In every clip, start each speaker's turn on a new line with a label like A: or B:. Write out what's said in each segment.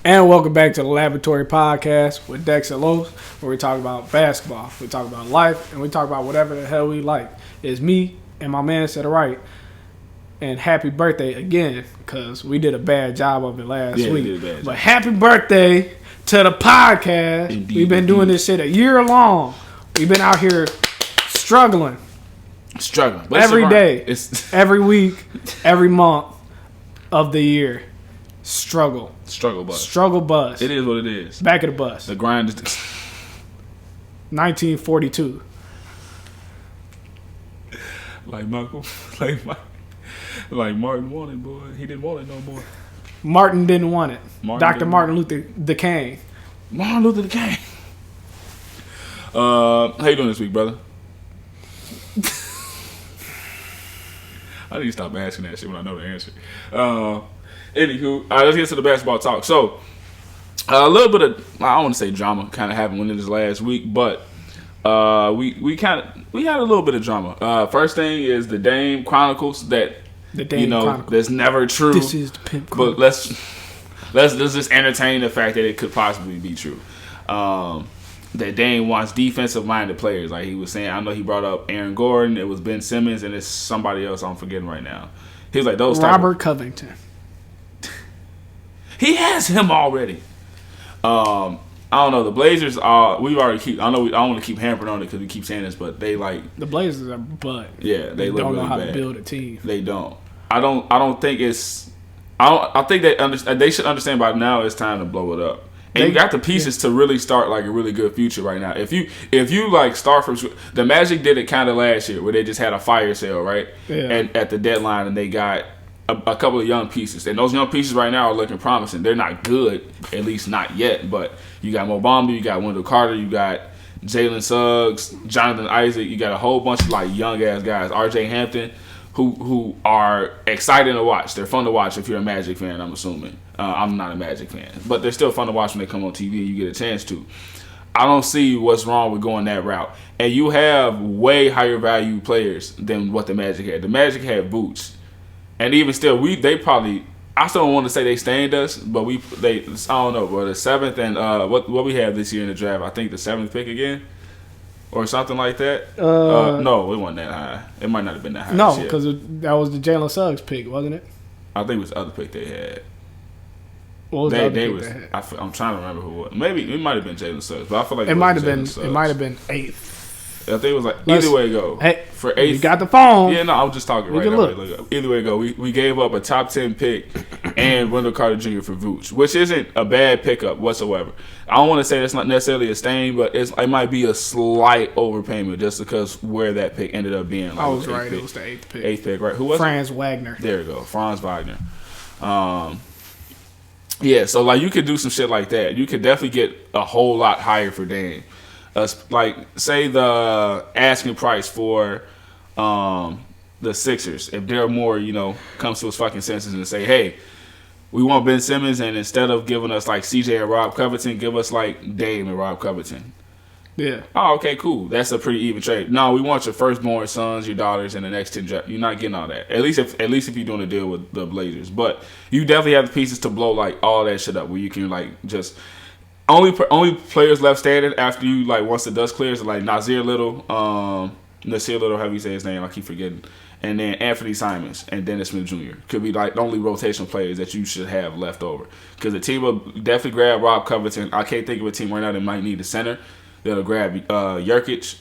A: And welcome back to the Laboratory Podcast with Dex and Los, where we talk about basketball, we talk about life, and we talk about whatever the hell we like. It's me and my man to the right. And happy birthday again, because we did a bad job of it last week. But happy birthday to the podcast.
B: Indeed,
A: We've been doing this shit a year long. We've been out here struggling.
B: But
A: every day, every week, every month of the year. Struggle bus.
B: It is what it is.
A: Back of the bus.
B: The grind is
A: 1942.
B: Like Malcolm, like Martin wanted, boy. He didn't want it no more.
A: Martin didn't want it. Dr. Martin Luther the King.
B: Martin Luther the King. How you doing this week, brother? I need to stop asking that shit when I know the answer. Anywho, let's get to the basketball talk. So, a little bit of, I don't want to say drama kind of happened within this last week, but we had a little bit of drama. First thing is the Dame Chronicles that, that's never true.
A: This is the Pimp Chronicles.
B: But let's just entertain the fact that it could possibly be true. That Dame wants defensive-minded players. Like he was saying, I know he brought up Aaron Gordon, it was Ben Simmons, and it's somebody else I'm forgetting right now. He was like, those
A: Robert Covington.
B: He has him already. I don't know. The Blazers are. We've already keep. I know. I don't want to keep hampering on it because we keep saying this, but they like
A: the Blazers are butt.
B: Yeah, they look
A: don't
B: really
A: know how
B: bad.
A: to build a team.
B: They don't. I don't think it's. I think they should understand by now it's time to blow it up. And you got the pieces to really start like a really good future right now. If you like start from the Magic did it kind of last year where they just had a fire sale, right?
A: Yeah.
B: And at the deadline, and they got a couple of young pieces, and those young pieces right now are looking promising. They're not good, at least not yet. But you got Mo Bamba, you got Wendell Carter, you got Jalen Suggs, Jonathan Isaac. You got a whole bunch of like young ass guys. R.J. Hampton, who are exciting to watch. They're fun to watch if you're a Magic fan. I'm assuming. I'm not a Magic fan, but they're still fun to watch when they come on TV and you get a chance to. I don't see what's wrong with going that route. And you have way higher value players than what the Magic had. The Magic had Boots. And even still, they probably. I still don't want to say they stained us, but I don't know. But the 7th and what we have this year in the draft, I think the 7th pick again, or something like that. No, it wasn't that high. It might not have been that high.
A: No, because that was the Jalen Suggs pick, wasn't it?
B: I think it was the other pick they had.
A: What was the other pick they had?
B: I'm trying to remember who it was. Maybe it might have been Jalen Suggs, but I feel like
A: it might have been. It might have been 8th.
B: I think it was like either way it go.
A: Hey,
B: for 8th,
A: you got the phone.
B: Yeah, no, I was just talking right now. Either way it go. We gave up a top 10 pick and Wendell Carter Jr. for Vooch, which isn't a bad pickup whatsoever. I don't want to say that's not necessarily a stain, but it might be a slight overpayment just because where that pick ended up being. Like,
A: I was right. It was the 8th pick.
B: 8th pick, right? Who was
A: Franz Wagner.
B: There you go, Franz Wagner. Yeah, so like you could do some shit like that. You could definitely get a whole lot higher for Dame. Like say the asking price for the Sixers, if they're more, comes to his fucking senses and say, hey, we want Ben Simmons, and instead of giving us like CJ and Rob Covington, give us like Dame and Rob Covington.
A: Yeah.
B: Oh, okay, cool. That's a pretty even trade. No, we want your firstborn sons, your daughters, and the next 10 draft. You're not getting all that. At least if you're doing a deal with the Blazers. But you definitely have the pieces to blow like all that shit up, where you can like just only players left standing after you like once the dust clears are like Nasir Little, how do you say his name? I keep forgetting. And then Anthony Simons and Dennis Smith Jr. could be like the only rotational players that you should have left over. Because the team will definitely grab Rob Covington. I can't think of a team right now that might need a center. They'll grab Nurkic.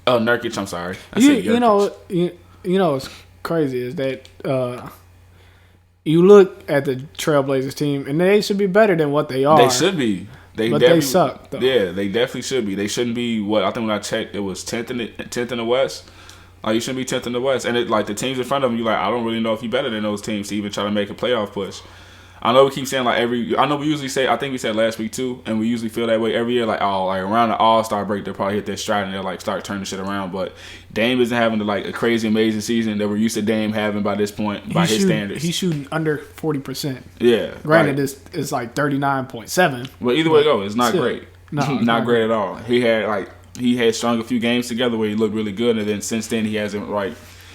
B: I'm sorry.
A: You know what's crazy is that you look at the Trailblazers team and they should be better than what they are.
B: They should be.
A: But they suck, though.
B: Yeah, they definitely should be. They shouldn't be what I think when I checked it was 10th in the West. Like you shouldn't be 10th in the West. And the teams in front of them, you're like, I don't really know if you're better than those teams to even try to make a playoff push. I know we keep saying we usually say, I think we said last week too, and we usually feel that way every year, like around the All-Star break, they'll probably hit their stride and they'll like start turning shit around. But Dame isn't having a crazy amazing season that we're used to Dame having by this point, by his standards.
A: He's shooting under 40%.
B: Yeah.
A: Granted, it's like 39.7.
B: But either way it goes, it's not great.
A: No,
B: not great at all. He had strung a few games together where he looked really good, and then since then he hasn't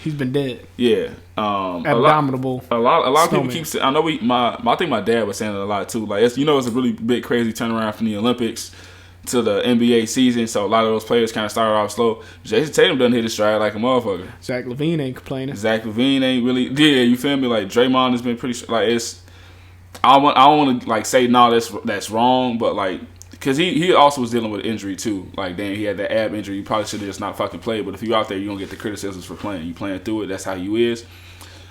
A: He's been dead.
B: Yeah.
A: Abominable.
B: A lot of people
A: snowman.
B: keep saying. I know I think my dad was saying it a lot too. Like it's a really big crazy turnaround from the Olympics to the NBA season. So a lot of those players kind of started off slow. Jason Tatum done hit his stride like a motherfucker.
A: Zach LaVine ain't complaining.
B: Zach LaVine ain't really. Yeah, you feel me? Like Draymond has been pretty. Like it's. I don't want to like say no, that's wrong, but like. Because he also was dealing with injury, too. Like, damn, he had that ab injury. You probably should have just not fucking played. But if you out there, you're going to get the criticisms for playing. You playing through it. That's how you is.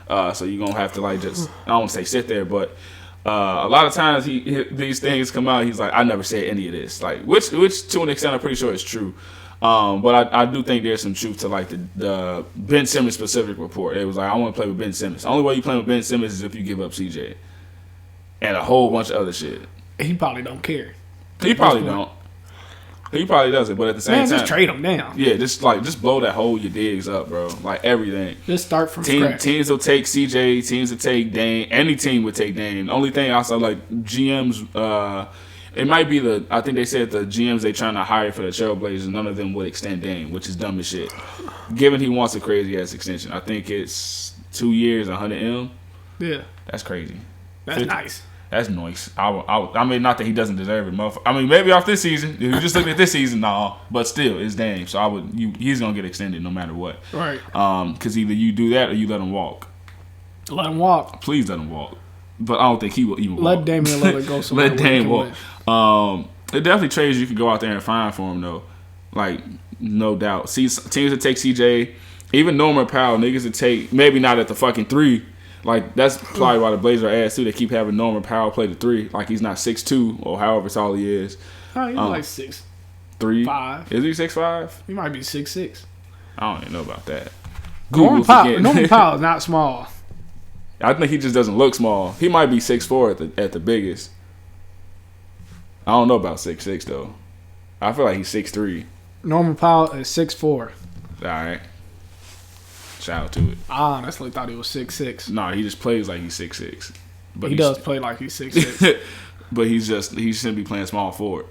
B: So you're going to have to, like, just, I don't want to say sit there, but a lot of times these things come out, he's like, I never said any of this. Like, which to an extent, I'm pretty sure it's true. But I do think there's some truth to, like, the Ben Simmons specific report. It was like, I want to play with Ben Simmons. The only way you play with Ben Simmons is if you give up CJ. And a whole bunch of other shit.
A: He probably don't care.
B: He probably don't. He probably doesn't, but at the same time,
A: just trade him down.
B: Yeah, just blow that whole your digs up, bro. Like everything.
A: Just start from scratch.
B: Teams will take CJ. Teams will take Dame. Any team would take Dame. The only thing also like GMs, it might be I think they said the GMs they trying to hire for the Trailblazers, none of them would extend Dame, which is dumb as shit. Given he wants a crazy ass extension, I think it's 2 years, 100 M.
A: Yeah,
B: that's crazy.
A: That's 50. Nice.
B: That's nice. I mean, not that he doesn't deserve it, motherfucker. I mean, maybe off this season. If you just look at this season, nah. But still, it's Dame. So he's gonna get extended no matter what.
A: Right.
B: Because either you do that or you let him walk.
A: Let him walk.
B: Please let him walk. But I don't think he will even walk.
A: Let Damian Lillard go somewhere.
B: Let Dame walk. It definitely trades you can go out there and find for him though. Like no doubt. See, teams that take CJ, even Norman Powell, niggas that take maybe not at the fucking 3. Like, that's probably why the Blazers are ass, too. They keep having Norman Powell play the 3. Like, he's not 6'2", or however tall he is.
A: Oh, he's like 6'3". 5.
B: Is he 6'5"?
A: He might be 6'6".
B: I don't even know about that.
A: Norman Powell is not small.
B: I think he just doesn't look small. He might be 6'4" at the biggest. I don't know about 6'6", though. I feel like he's 6'3".
A: Norman Powell is 6'4".
B: All right. Shout out to it.
A: I honestly thought he was 6'6".
B: No, he just plays like he's 6'6". But
A: he does play like he's 6'6".
B: But he shouldn't be playing small forward.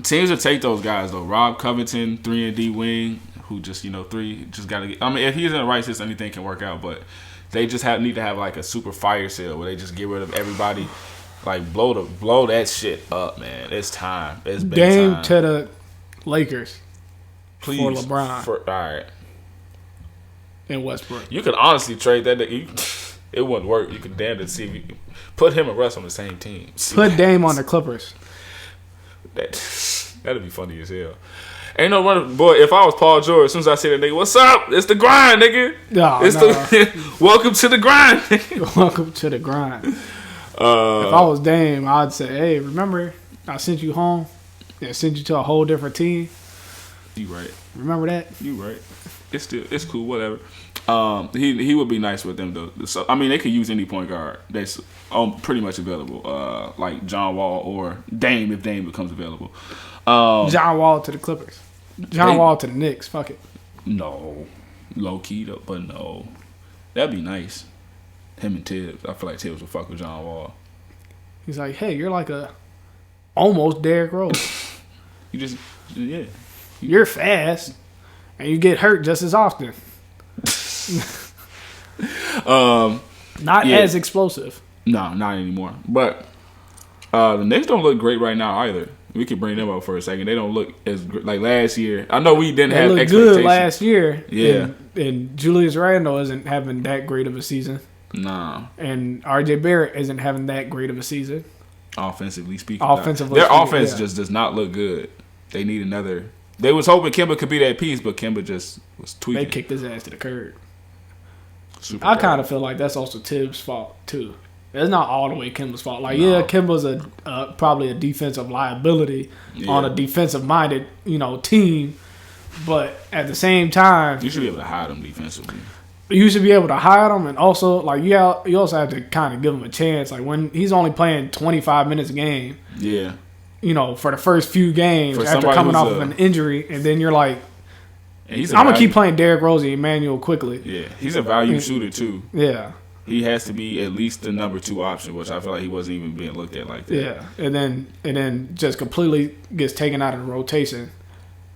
B: Teams will take those guys though. Rob Covington, 3-and-D wing, who just 3 just gotta get. I mean, if he's in the right system, anything can work out. But they just need to have like a super fire sale where they just get rid of everybody, like blow that shit up, man. It's time. It's been
A: Dame
B: time.
A: To the Lakers.
B: Please
A: for LeBron.
B: All right.
A: In Westbrook.
B: You could honestly trade that. It wouldn't work. You could damn to see if you put him and Russ on the same team.
A: Put Dame on the Clippers.
B: That'd be funny as hell. Ain't no running, boy. If I was Paul George, as soon as I see that nigga, what's up? It's the grind, nigga. Welcome to the grind.
A: Welcome to the grind. If I was Dame, I'd say, hey, remember I sent you home? I sent you to a whole different team.
B: You right.
A: Remember that?
B: You right. It's cool, whatever. He would be nice with them though. So I mean, they could use any point guard that's pretty much available, like John Wall or Dame if Dame becomes available.
A: John Wall to the Clippers. John Wall to the Knicks. Fuck it.
B: No, low key though, but no, that'd be nice. Him and Tibbs. I feel like Tibbs would fuck with John Wall.
A: He's like, hey, you're like a almost Derrick Rose.
B: Yeah.
A: You're fast. And you get hurt just as often. Not as explosive.
B: No, not anymore. But the Knicks don't look great right now either. We could bring them up for a second. They don't look as like last year. I know we didn't have expectations.
A: Good last year.
B: Yeah.
A: And Julius Randle isn't having that great of a season.
B: Nah.
A: And RJ Barrett isn't having that great of a season.
B: Offensively speaking.
A: Their
B: offense just does not look good. They need another. They was hoping Kemba could be that piece, but Kemba just was tweaking.
A: They kicked his ass to the curb. I kind of feel like that's also Tibbs' fault, too. It's not all the way Kemba's fault. Like, no. Yeah, Kemba's probably a defensive liability on a defensive-minded, team. But at the same time,
B: you should be able to hide them defensively.
A: You should be able to hide them, and also, like, you also have to kind of give him a chance. Like, when he's only playing 25 minutes a game.
B: Yeah.
A: For the first few games after coming off of an injury, and then you're like, I'm going to keep playing Derrick Rose and Emmanuel quickly.
B: Yeah, he's a value shooter, too.
A: Yeah.
B: He has to be at least the number 2 option, which I feel like he wasn't even being looked at like that.
A: Yeah, and then just completely gets taken out of the rotation.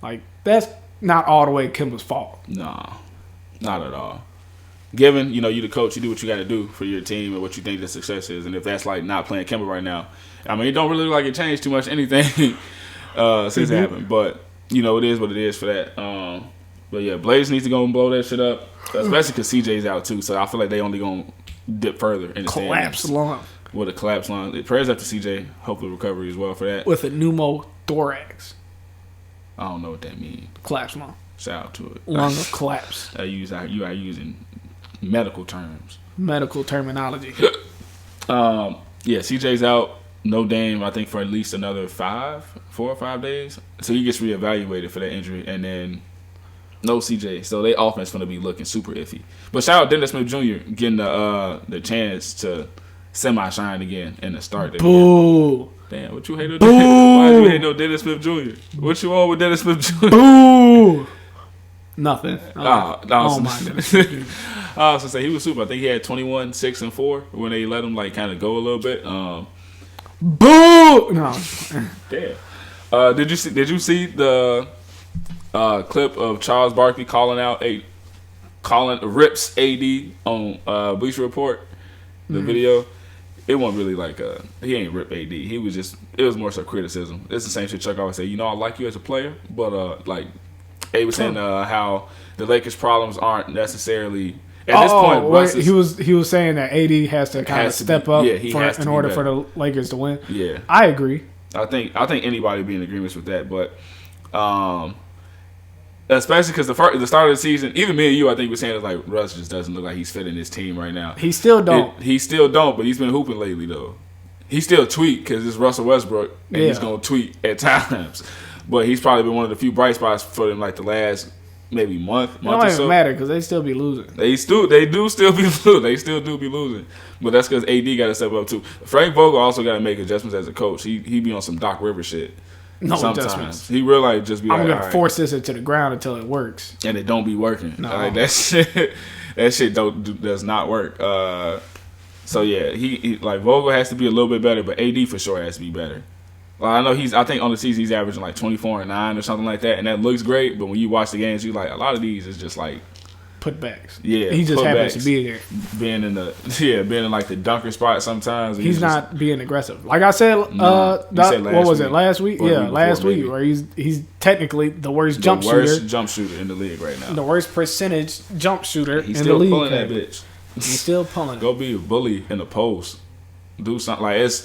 A: Like, that's not all the way Kemba's fault.
B: Nah. Not at all. Given, you the coach, you do what you got to do for your team and what you think the success is. And if that's like not playing Kemba right now, I mean, it don't really look like it changed too much anything since it happened. But, it is what it is for that. But, yeah, Blazers needs to go and blow that shit up, especially because CJ's out, too. So I feel like they only going to dip further in the
A: collapse lung.
B: With a collapse lung. Prayers up to CJ. Hopefully recovery as well for that.
A: With a pneumothorax.
B: I don't know what that means.
A: Collapse lung.
B: Shout out to it.
A: Lung of collapse.
B: You are using medical terms.
A: Medical terminology.
B: CJ's out. No Dame, I think, for at least another 4 or 5 days. So he gets reevaluated for that injury. And then no CJ. So their offense going to be looking super iffy. But shout out Dennis Smith Jr. getting the chance to semi-shine again and to start it.
A: Boo.
B: Damn, what you hate on Dennis? Why you hate no Dennis Smith Jr.? What you on with Dennis Smith Jr.?
A: Boo. Nothing.
B: Oh
A: my goodness.
B: I was gonna say he was super. I think he had 21, 6, and 4 when they let him kind of go a little bit.
A: Boo! No.
B: Damn. Did you see the clip of Charles Barkley calling rips AD on Bleacher Report? The video. It wasn't really he ain't rip AD. It was more so criticism. It's the same shit Chuck always say. I like you as a player, but A was saying how the Lakers' problems aren't necessarily at this point. Russ
A: he was saying that AD has to kind of step up in order for the Lakers to win.
B: Yeah,
A: I agree.
B: I think anybody would be in agreement with that, but especially because the start of the season, even me and you, I think, were saying Russ just doesn't look like he's fitting his team right now.
A: He still don't.
B: He still don't, but he's been hooping lately though. He still tweet because it's Russell Westbrook, and he's gonna tweet at times. But he's probably been one of the few bright spots for them the last maybe month or so. It
A: don't even matter because they still be losing.
B: They do still be losing. They still do be losing. But that's because AD got to step up too. Frank Vogel also got to make adjustments as a coach. He be on some Doc Rivers shit.
A: No
B: sometimes.
A: adjustments.
B: He realized just be
A: I'm gonna force this into the ground until it works.
B: And it don't be working.
A: No.
B: That shit does not work. So yeah, he Vogel has to be a little bit better, but AD for sure has to be better. Well, I know I think on the season he's averaging 24 and 9 or something like that, and that looks great. But when you watch the games, you a lot of these is just
A: putbacks.
B: Yeah,
A: he just happens to be there,
B: being in the dunker spot sometimes.
A: He's not being aggressive. Like I said, what was it last week? Yeah, last week where he's technically the worst jump
B: shooter in the league right now.
A: The worst percentage jump shooter in the league.
B: He's still pulling that bitch.
A: He's still pulling.
B: Go be a bully in the post. Do something it's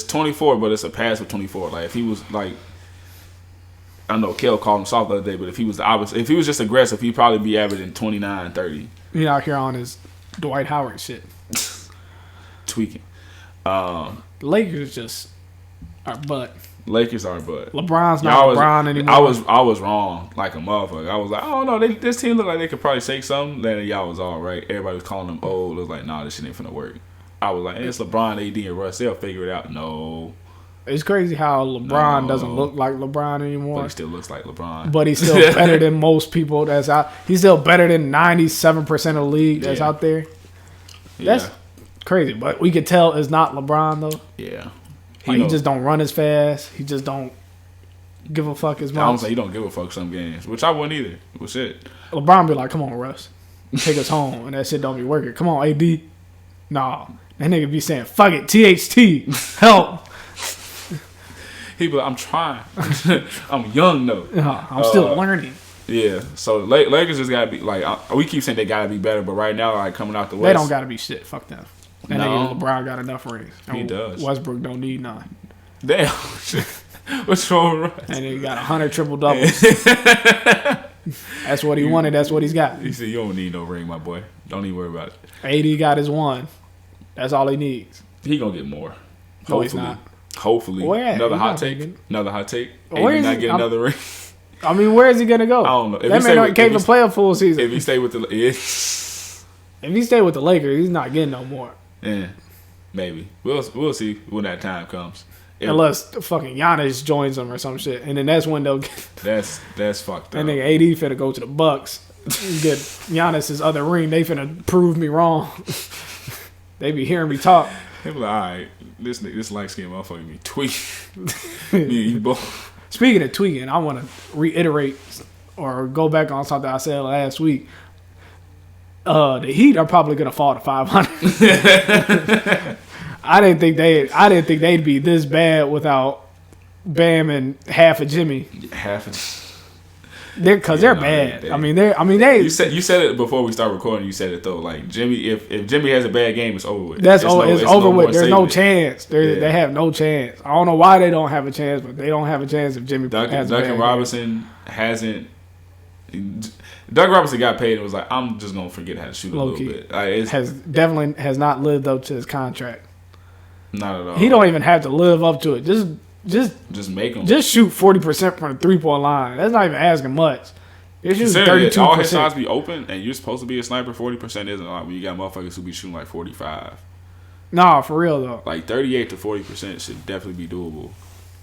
B: 24, but it's a pass for 24. If he was I know Kel called him soft the other day, but if he was the opposite, if he was just aggressive, he'd probably be averaging 29, 30.
A: He's out here on his Dwight Howard shit,
B: tweaking.
A: Lakers just are butt.
B: Lakers are butt.
A: LeBron's not LeBron anymore.
B: I was wrong like a motherfucker. I was like, oh no, this team looked like they could probably shake something. Then y'all was all right. Everybody was calling them old. It was like, nah, this shit ain't finna work. I was like, it's LeBron, AD, and Russ. They'll figure it out. No.
A: It's crazy how LeBron doesn't look like LeBron anymore.
B: But he still looks like LeBron.
A: But he's still better than most people that's out. He's still better than 97% of the league that's out there. That's crazy. But we could tell it's not LeBron, though.
B: Yeah.
A: He just don't run as fast. He just don't give a fuck as much.
B: I don't say he don't give a fuck some games, which I wouldn't either. Well, shit.
A: LeBron be like, come on, Russ. Take us home. And that shit don't be working. Come on, AD. Nah. That nigga be saying, fuck it, THT, help.
B: He be like, I'm trying. I'm young, though.
A: I'm still learning.
B: Yeah, so Lakers just got to be, we keep saying they got to be better, but right now, coming out the West.
A: They don't got to be shit. Fuck them. That nigga LeBron got enough rings.
B: He does.
A: Westbrook don't need none.
B: Damn. What's wrong with Russ?
A: And he got 100 triple-doubles. That's what he wanted. That's what he's got.
B: He said, you don't need no ring, my boy. Don't even worry about it.
A: AD got his one. That's all he needs.
B: He gonna get more.
A: No, he's not.
B: Hopefully. Another hot take. Another hot take. Maybe not get another ring.
A: I mean, where is he gonna go?
B: I don't know.
A: That man can't even play a full season.
B: If he stay with the
A: Lakers, he's not getting no more.
B: Yeah, maybe. We'll see when that time comes.
A: Unless fucking Giannis joins them or some shit, and then that's when they'll get.
B: That's fucked up.
A: And then AD finna go to the Bucks, get Giannis's other ring. They finna prove me wrong. They be hearing me talk.
B: They be like, all right, this light skinned motherfucker be tweaking. Me and you both.
A: Speaking of tweaking, I want to reiterate or go back on something I said last week. The Heat are probably gonna fall to 500. I didn't think they'd be this bad without Bam and half of Jimmy. They're bad. They.
B: You said it before we start recording. You said it though. Like Jimmy, if Jimmy has a bad game, it's over with.
A: It's over with. There's no chance. They have no chance. I don't know why they don't have a chance, but they don't have a chance if Jimmy has a bad
B: Duncan Robinson hasn't. Doug Robinson got paid and was like, I'm just gonna forget how to shoot a little bit.
A: Definitely has not lived up to his contract.
B: Not at all.
A: He don't even have to live up to it. Just
B: make them.
A: Just shoot 40% from the 3-point line. That's not even asking much. You're shooting 32%.
B: All his shots be open, and you're supposed to be a sniper. 40% isn't a lot when you got motherfuckers who be shooting like 45.
A: Nah, for real though.
B: Like 38 to 40% should definitely be doable.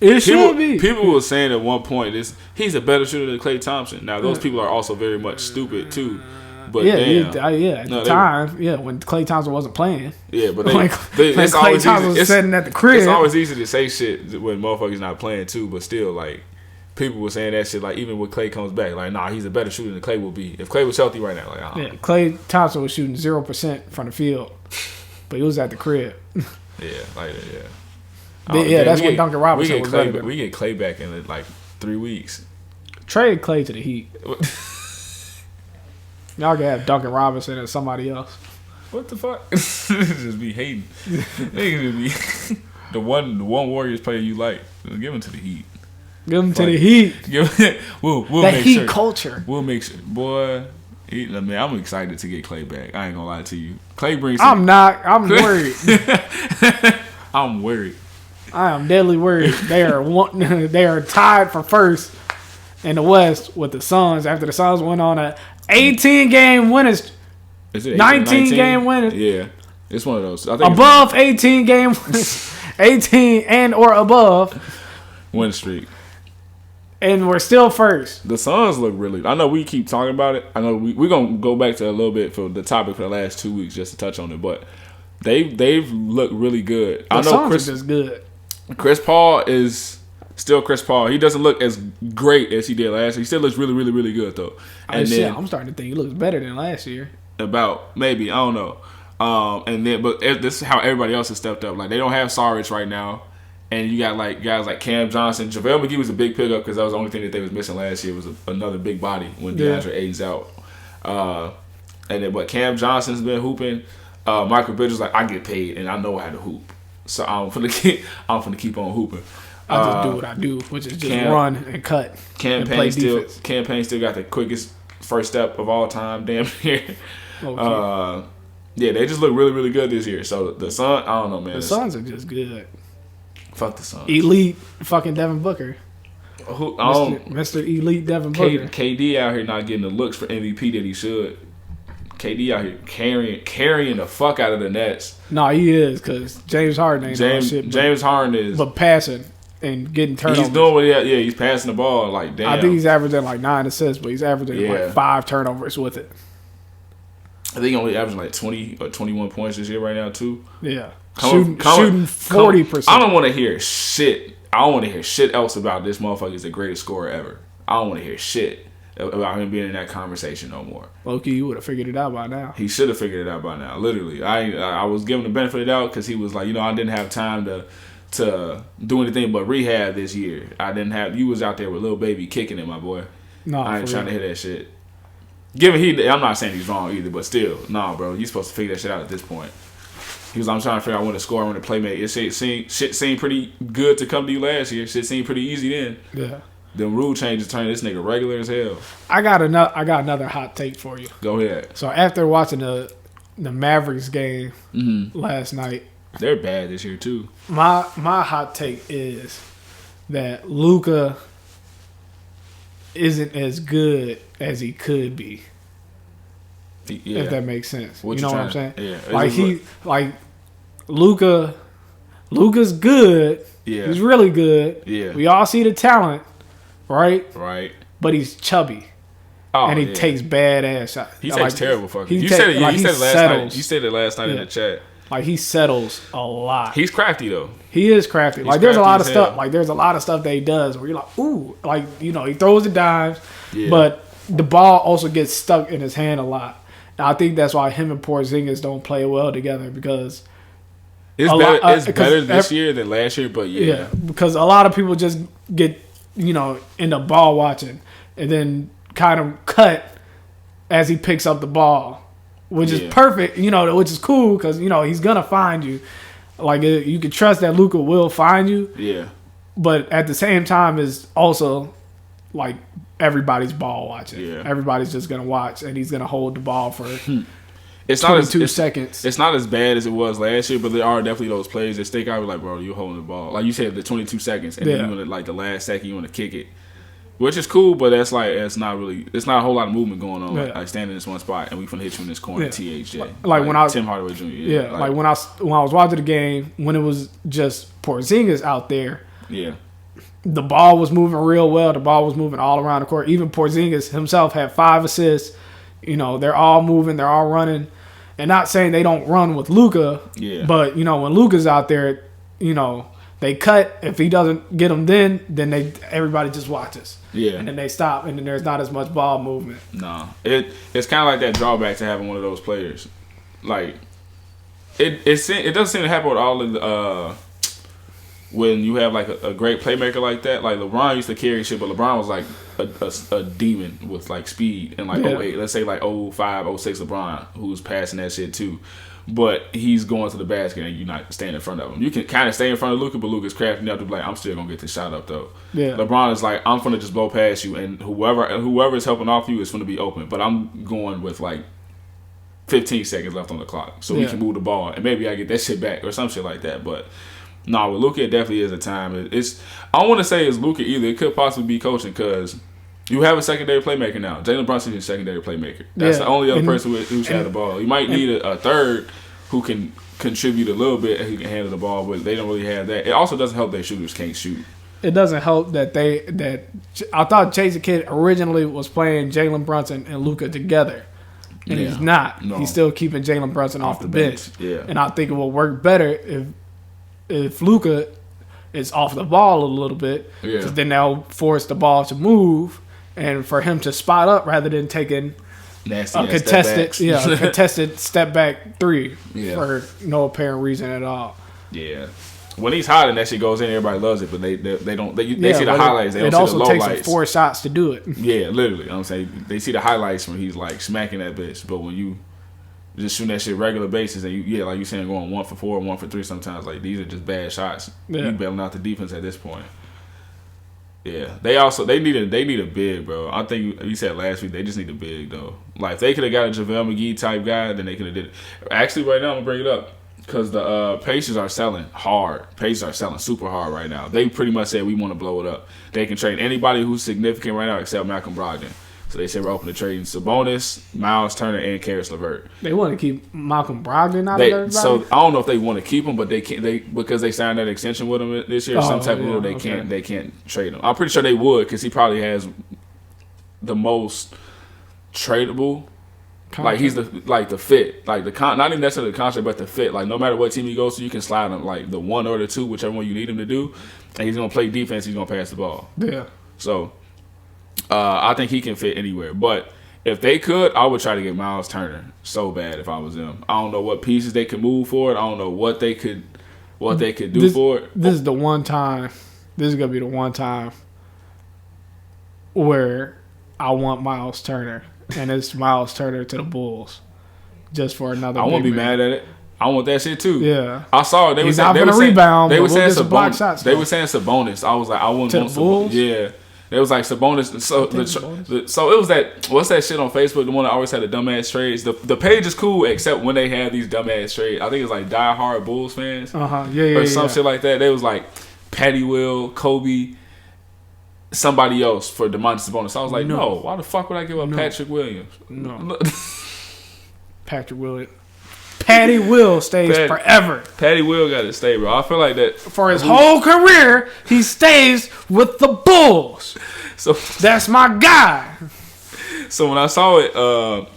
A: Should be.
B: People were saying at one point he's a better shooter than Klay Thompson. Now those people are also very much stupid too. But
A: at the time, when Klay Thompson wasn't playing.
B: Yeah, but
A: when Klay Thompson was sitting at the crib.
B: It's always easy to say shit when motherfuckers not playing too, but still, like, people were saying that shit, like, even when Klay comes back, like, nah, he's a better shooter than Klay will be. If Klay was healthy right now, like,
A: Klay Thompson was shooting 0% from the field, but he was at the crib. That's when Duncan Robinson was better.
B: We get Klay back in, like, 3 weeks.
A: Trade Klay to the Heat. Y'all can have Duncan Robinson and somebody else.
B: What the fuck? Just be hating. Niggas just be the one Warriors player you like. Give him to the Heat.
A: Give him to the Heat.
B: We'll
A: that
B: make
A: Heat
B: sure.
A: Culture.
B: We'll make sure, boy. I'm excited to get Klay back. I ain't gonna lie to you. Klay brings.
A: I'm worried.
B: I'm worried.
A: I am deadly worried. They are tied for first in the West with the Suns after the Suns went on a 18-game winners.
B: Is it
A: 19-game winners?
B: Yeah, it's one of those. I think
A: above 18-game winners, 18 and or above
B: win streak,
A: and we're still first.
B: The Suns look really. I know we keep talking about it. I know we're gonna go back to a little bit for the topic for the last 2 weeks just to touch on it, but they've looked really good.
A: I know Chris is good.
B: Chris Paul is still Chris Paul. He doesn't look as great as he did last year. He still looks really, really, really good though. And
A: I'm starting to think he looks better than last year.
B: About maybe, I don't know. But this is how everybody else has stepped up. Like, they don't have Saric right now, and you got like guys like Cam Johnson. JaVale McGee was a big pickup because that was the only thing that they was missing last year was another big body when DeAndre Ayton's out. But Cam Johnson's been hooping. Michael Bridges like, I get paid and I know how to hoop, so I'm finna keep on hooping.
A: I just do what I do, which is just run and cut.
B: Campaign still got the quickest first step of all time, damn near. Okay. They just look really, really good this year. So the Suns, I don't know, man.
A: The Suns are just good.
B: Fuck the Suns.
A: Elite fucking Devin Booker. Mr. Elite Devin Booker.
B: KD out here not getting the looks for MVP that he should. KD out here carrying the fuck out of the Nets.
A: No, he is, because James Harden ain't doing shit.
B: James Harden is. But
A: passing and getting turnovers.
B: He's doing what he's passing the ball. Like, damn.
A: I think he's averaging like 9 assists, but he's averaging like 5 turnovers with it.
B: I think he only averaging like 20 or 21 points this year right now, too.
A: Yeah. Shooting 40%.
B: I don't want to hear shit. I don't want to hear shit else about this motherfucker is the greatest scorer ever. I don't want to hear shit about him being in that conversation no more.
A: Low-key, you would have figured it out by now.
B: He should have figured it out by now. Literally, I was giving the benefit of the doubt because he was like, I didn't have time to do anything but rehab this year. You was out there with Lil Baby kicking it, my boy.
A: No,
B: I ain't trying to hear that shit. I'm not saying he's wrong either, but still, nah, bro, you supposed to figure that shit out at this point. He was like, I'm trying to figure out when to score, when to play mate. Shit seemed pretty good to come to you last year. Shit seemed pretty easy then.
A: Yeah.
B: Them rule changes turned this nigga regular as hell.
A: I got another hot take for you.
B: Go ahead.
A: So after watching the Mavericks game last night,
B: they're bad this year too.
A: My hot take is that Luka isn't as good as he could be. Yeah. If that makes sense. You know what I'm saying?
B: Yeah.
A: Luka's good.
B: Yeah.
A: He's really good.
B: Yeah.
A: We all see the talent, right?
B: Right.
A: But he's chubby. And he takes badass shots.
B: He takes terrible fucking. You said it last night. You said it last night in the chat.
A: Like, he settles a lot.
B: He's crafty though.
A: He is crafty. Like, there's a lot of stuff. Like, there's a lot of stuff that he does where you're like, ooh, like, he throws the dimes, but the ball also gets stuck in his hand a lot. And I think that's why him and Porzingis don't play well together because
B: it's better this year than last year, but yeah.
A: Because a lot of people just get, end up ball watching and then kind of cut as he picks up the ball, which is perfect, which is cool because, he's going to find you. Like, you can trust that Luka will find you. Yeah. But at the same time, is also like everybody's ball watching. Yeah. Everybody's just going to watch, and he's going to hold the ball for 22 seconds.
B: It's not as bad as it was last year, but there are definitely those plays that stick out. Like, bro, you're holding the ball. Like you said, the 22 seconds, and then you want to, like, the last second, you want to kick it. Which is cool, but it's not a whole lot of movement going on. Yeah. Like standing in this one spot, and we finna hit you in this corner, THJ.
A: Like when
B: Tim Hardaway Jr.
A: Like when I was watching the game, when it was just Porzingis out there, the ball was moving real well. The ball was moving all around the court. Even Porzingis himself had 5 assists. They're all moving, they're all running, and not saying they don't run with Luka, but when Luka's out there, they cut. If he doesn't get them, then everybody just watches. Yeah, and then they stop, and then there's not as much ball movement.
B: No, it's kind of like that drawback to having one of those players. Like it doesn't seem to happen with all of the when you have like a great playmaker like that. Like LeBron used to carry shit, but LeBron was like a demon with like speed and like 08, let's say like 05, 06 LeBron, who's passing that shit too. But he's going to the basket and you're not staying in front of him. You can kind of stay in front of Luka, but Luka's crafty enough to be like, I'm still going to get this shot up, though. Yeah. LeBron is like, I'm going to just blow past you, and whoever is helping off you is going to be open. But I'm going with like 15 seconds left on the clock so we can move the ball, and maybe I get that shit back or some shit like that. But no, with Luka, it definitely is a time. I don't want to say it's Luka either. It could possibly be coaching because you have a secondary playmaker now. Jalen Brunson is a secondary playmaker. That's the only other person who's had the ball. You might need a third who can contribute a little bit and who can handle the ball, but they don't really have that. It also doesn't help that shooters can't shoot.
A: It doesn't help that I thought Jason Kidd originally was playing Jalen Brunson and Luka together. And he's not. No. He's still keeping Jalen Brunson off the bench. Yeah. And I think it will work better if Luka is off the ball a little bit, because then they'll force the ball to move and for him to spot up rather than taking a contested step back 3 for no apparent reason at all.
B: Yeah. When he's hot and that shit goes in, everybody loves it, but they don't see the highlights. They don't see the low lights. It also takes him 4 shots to do it.
A: Yeah,
B: literally. I'm saying they see the highlights when he's like smacking that bitch, but when you just shooting that shit regular basis and like you saying, going 1 for 4, 1 for 3 sometimes, like these are just bad shots. You bailing out the defense at this point. Yeah, they need a big, bro. I think you said last week they just need a big though. Like if they could have got a JaVale McGee type guy, then they could have did it. Actually, right now I'm gonna bring it up because the Pacers are selling hard. Pacers are selling super hard right now. They pretty much said we want to blow it up. They can trade anybody who's significant right now except Malcolm Brogdon. So they said we're open to trading Sabonis, Miles Turner, and Karis LeVert.
A: They want to keep Malcolm Brogdon out of everybody?
B: So I don't know if they want to keep him, but they can't. Because they signed that extension with him this year, some type of rule. They can't trade him. I'm pretty sure they would because he probably has the most tradable. Contract. Like he's the fit, like not even necessarily the contract, but the fit. Like no matter what team he goes to, you can slide him like the 1 or the 2, whichever one you need him to do, and he's gonna play defense. He's gonna pass the ball.
A: Yeah.
B: So. I think he can fit anywhere. But if they could, I would try to get Miles Turner so bad if I was them. I don't know what pieces they could move for it. I don't know what they could do for it.
A: This is the one time. This is gonna be the one time where I want Miles Turner, and it's Miles Turner to the Bulls, just for another.
B: I won't be mad at it. I want that shit too.
A: Yeah,
B: I saw it. They
A: He's not gonna rebound.
B: They were saying Sabonis. They were saying Sabonis. I was like, I wouldn't want Sabonis. Yeah. It was like Sabonis. So it was that. What's that shit on Facebook? The one that always had the dumbass trades. The page is cool except when they have these dumbass trades. I think it's like Die Hard Bulls fans. Or some shit like that. They was like Patty Will, Kobe, somebody else for Domantas Sabonis. I was like, no. Why the fuck would I give up Patrick Williams?
A: No. Patrick Williams. Patty Will stays forever.
B: Patty Will got to stay, bro. I feel like that
A: for his whole career. He stays with the Bulls. So that's my guy.
B: So when I saw it,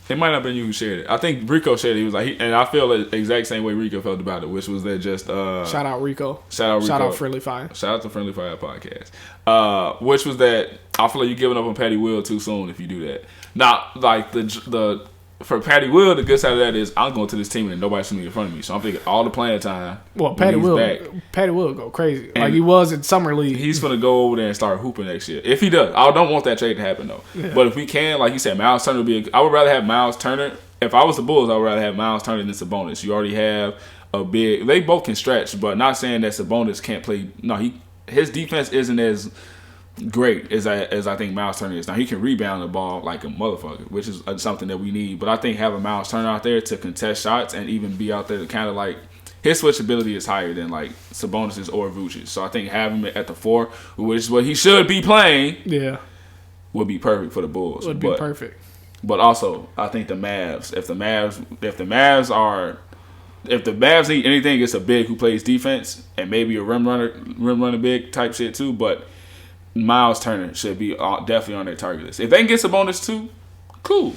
B: it might not have been you who shared it. I think Rico shared it. He was like, and I feel the exact same way Rico felt about it, which was that just
A: shout out Rico.
B: Shout out
A: Friendly Fire.
B: Shout out to Friendly Fire podcast. Which was that I feel like you're giving up on Patty Will too soon if you do that. Now, like the for Patty Will, the good side of that is I'm going to this team and nobody's going to be in front of me. So I'm thinking all the playing time.
A: Well, Patty will go crazy
B: and
A: like he was in summer league.
B: He's going to go over there and start hooping next year. If he does, I don't want that trade to happen though. Yeah. But if we can, like you said, Miles Turner would be. I would rather have Miles Turner. If I was the Bulls, I would rather have Miles Turner than Sabonis. You already have a big. They both can stretch, but not saying that Sabonis can't play. No, his defense isn't as great as I think Miles Turner is. Now he can rebound the ball like a motherfucker, which is something that we need. But I think having Miles Turner out there to contest shots and even be out there to kind of like his switchability is higher than like Sabonis's or Vooch's. So I think having him at the 4, which is what he should be playing, would be perfect for the Bulls.
A: Would be perfect.
B: But also I think the Mavs, if the Mavs need anything, it's a big who plays defense and maybe a rim runner big type shit too. But Miles Turner should be definitely on their target list. If they can get Sabonis too, cool.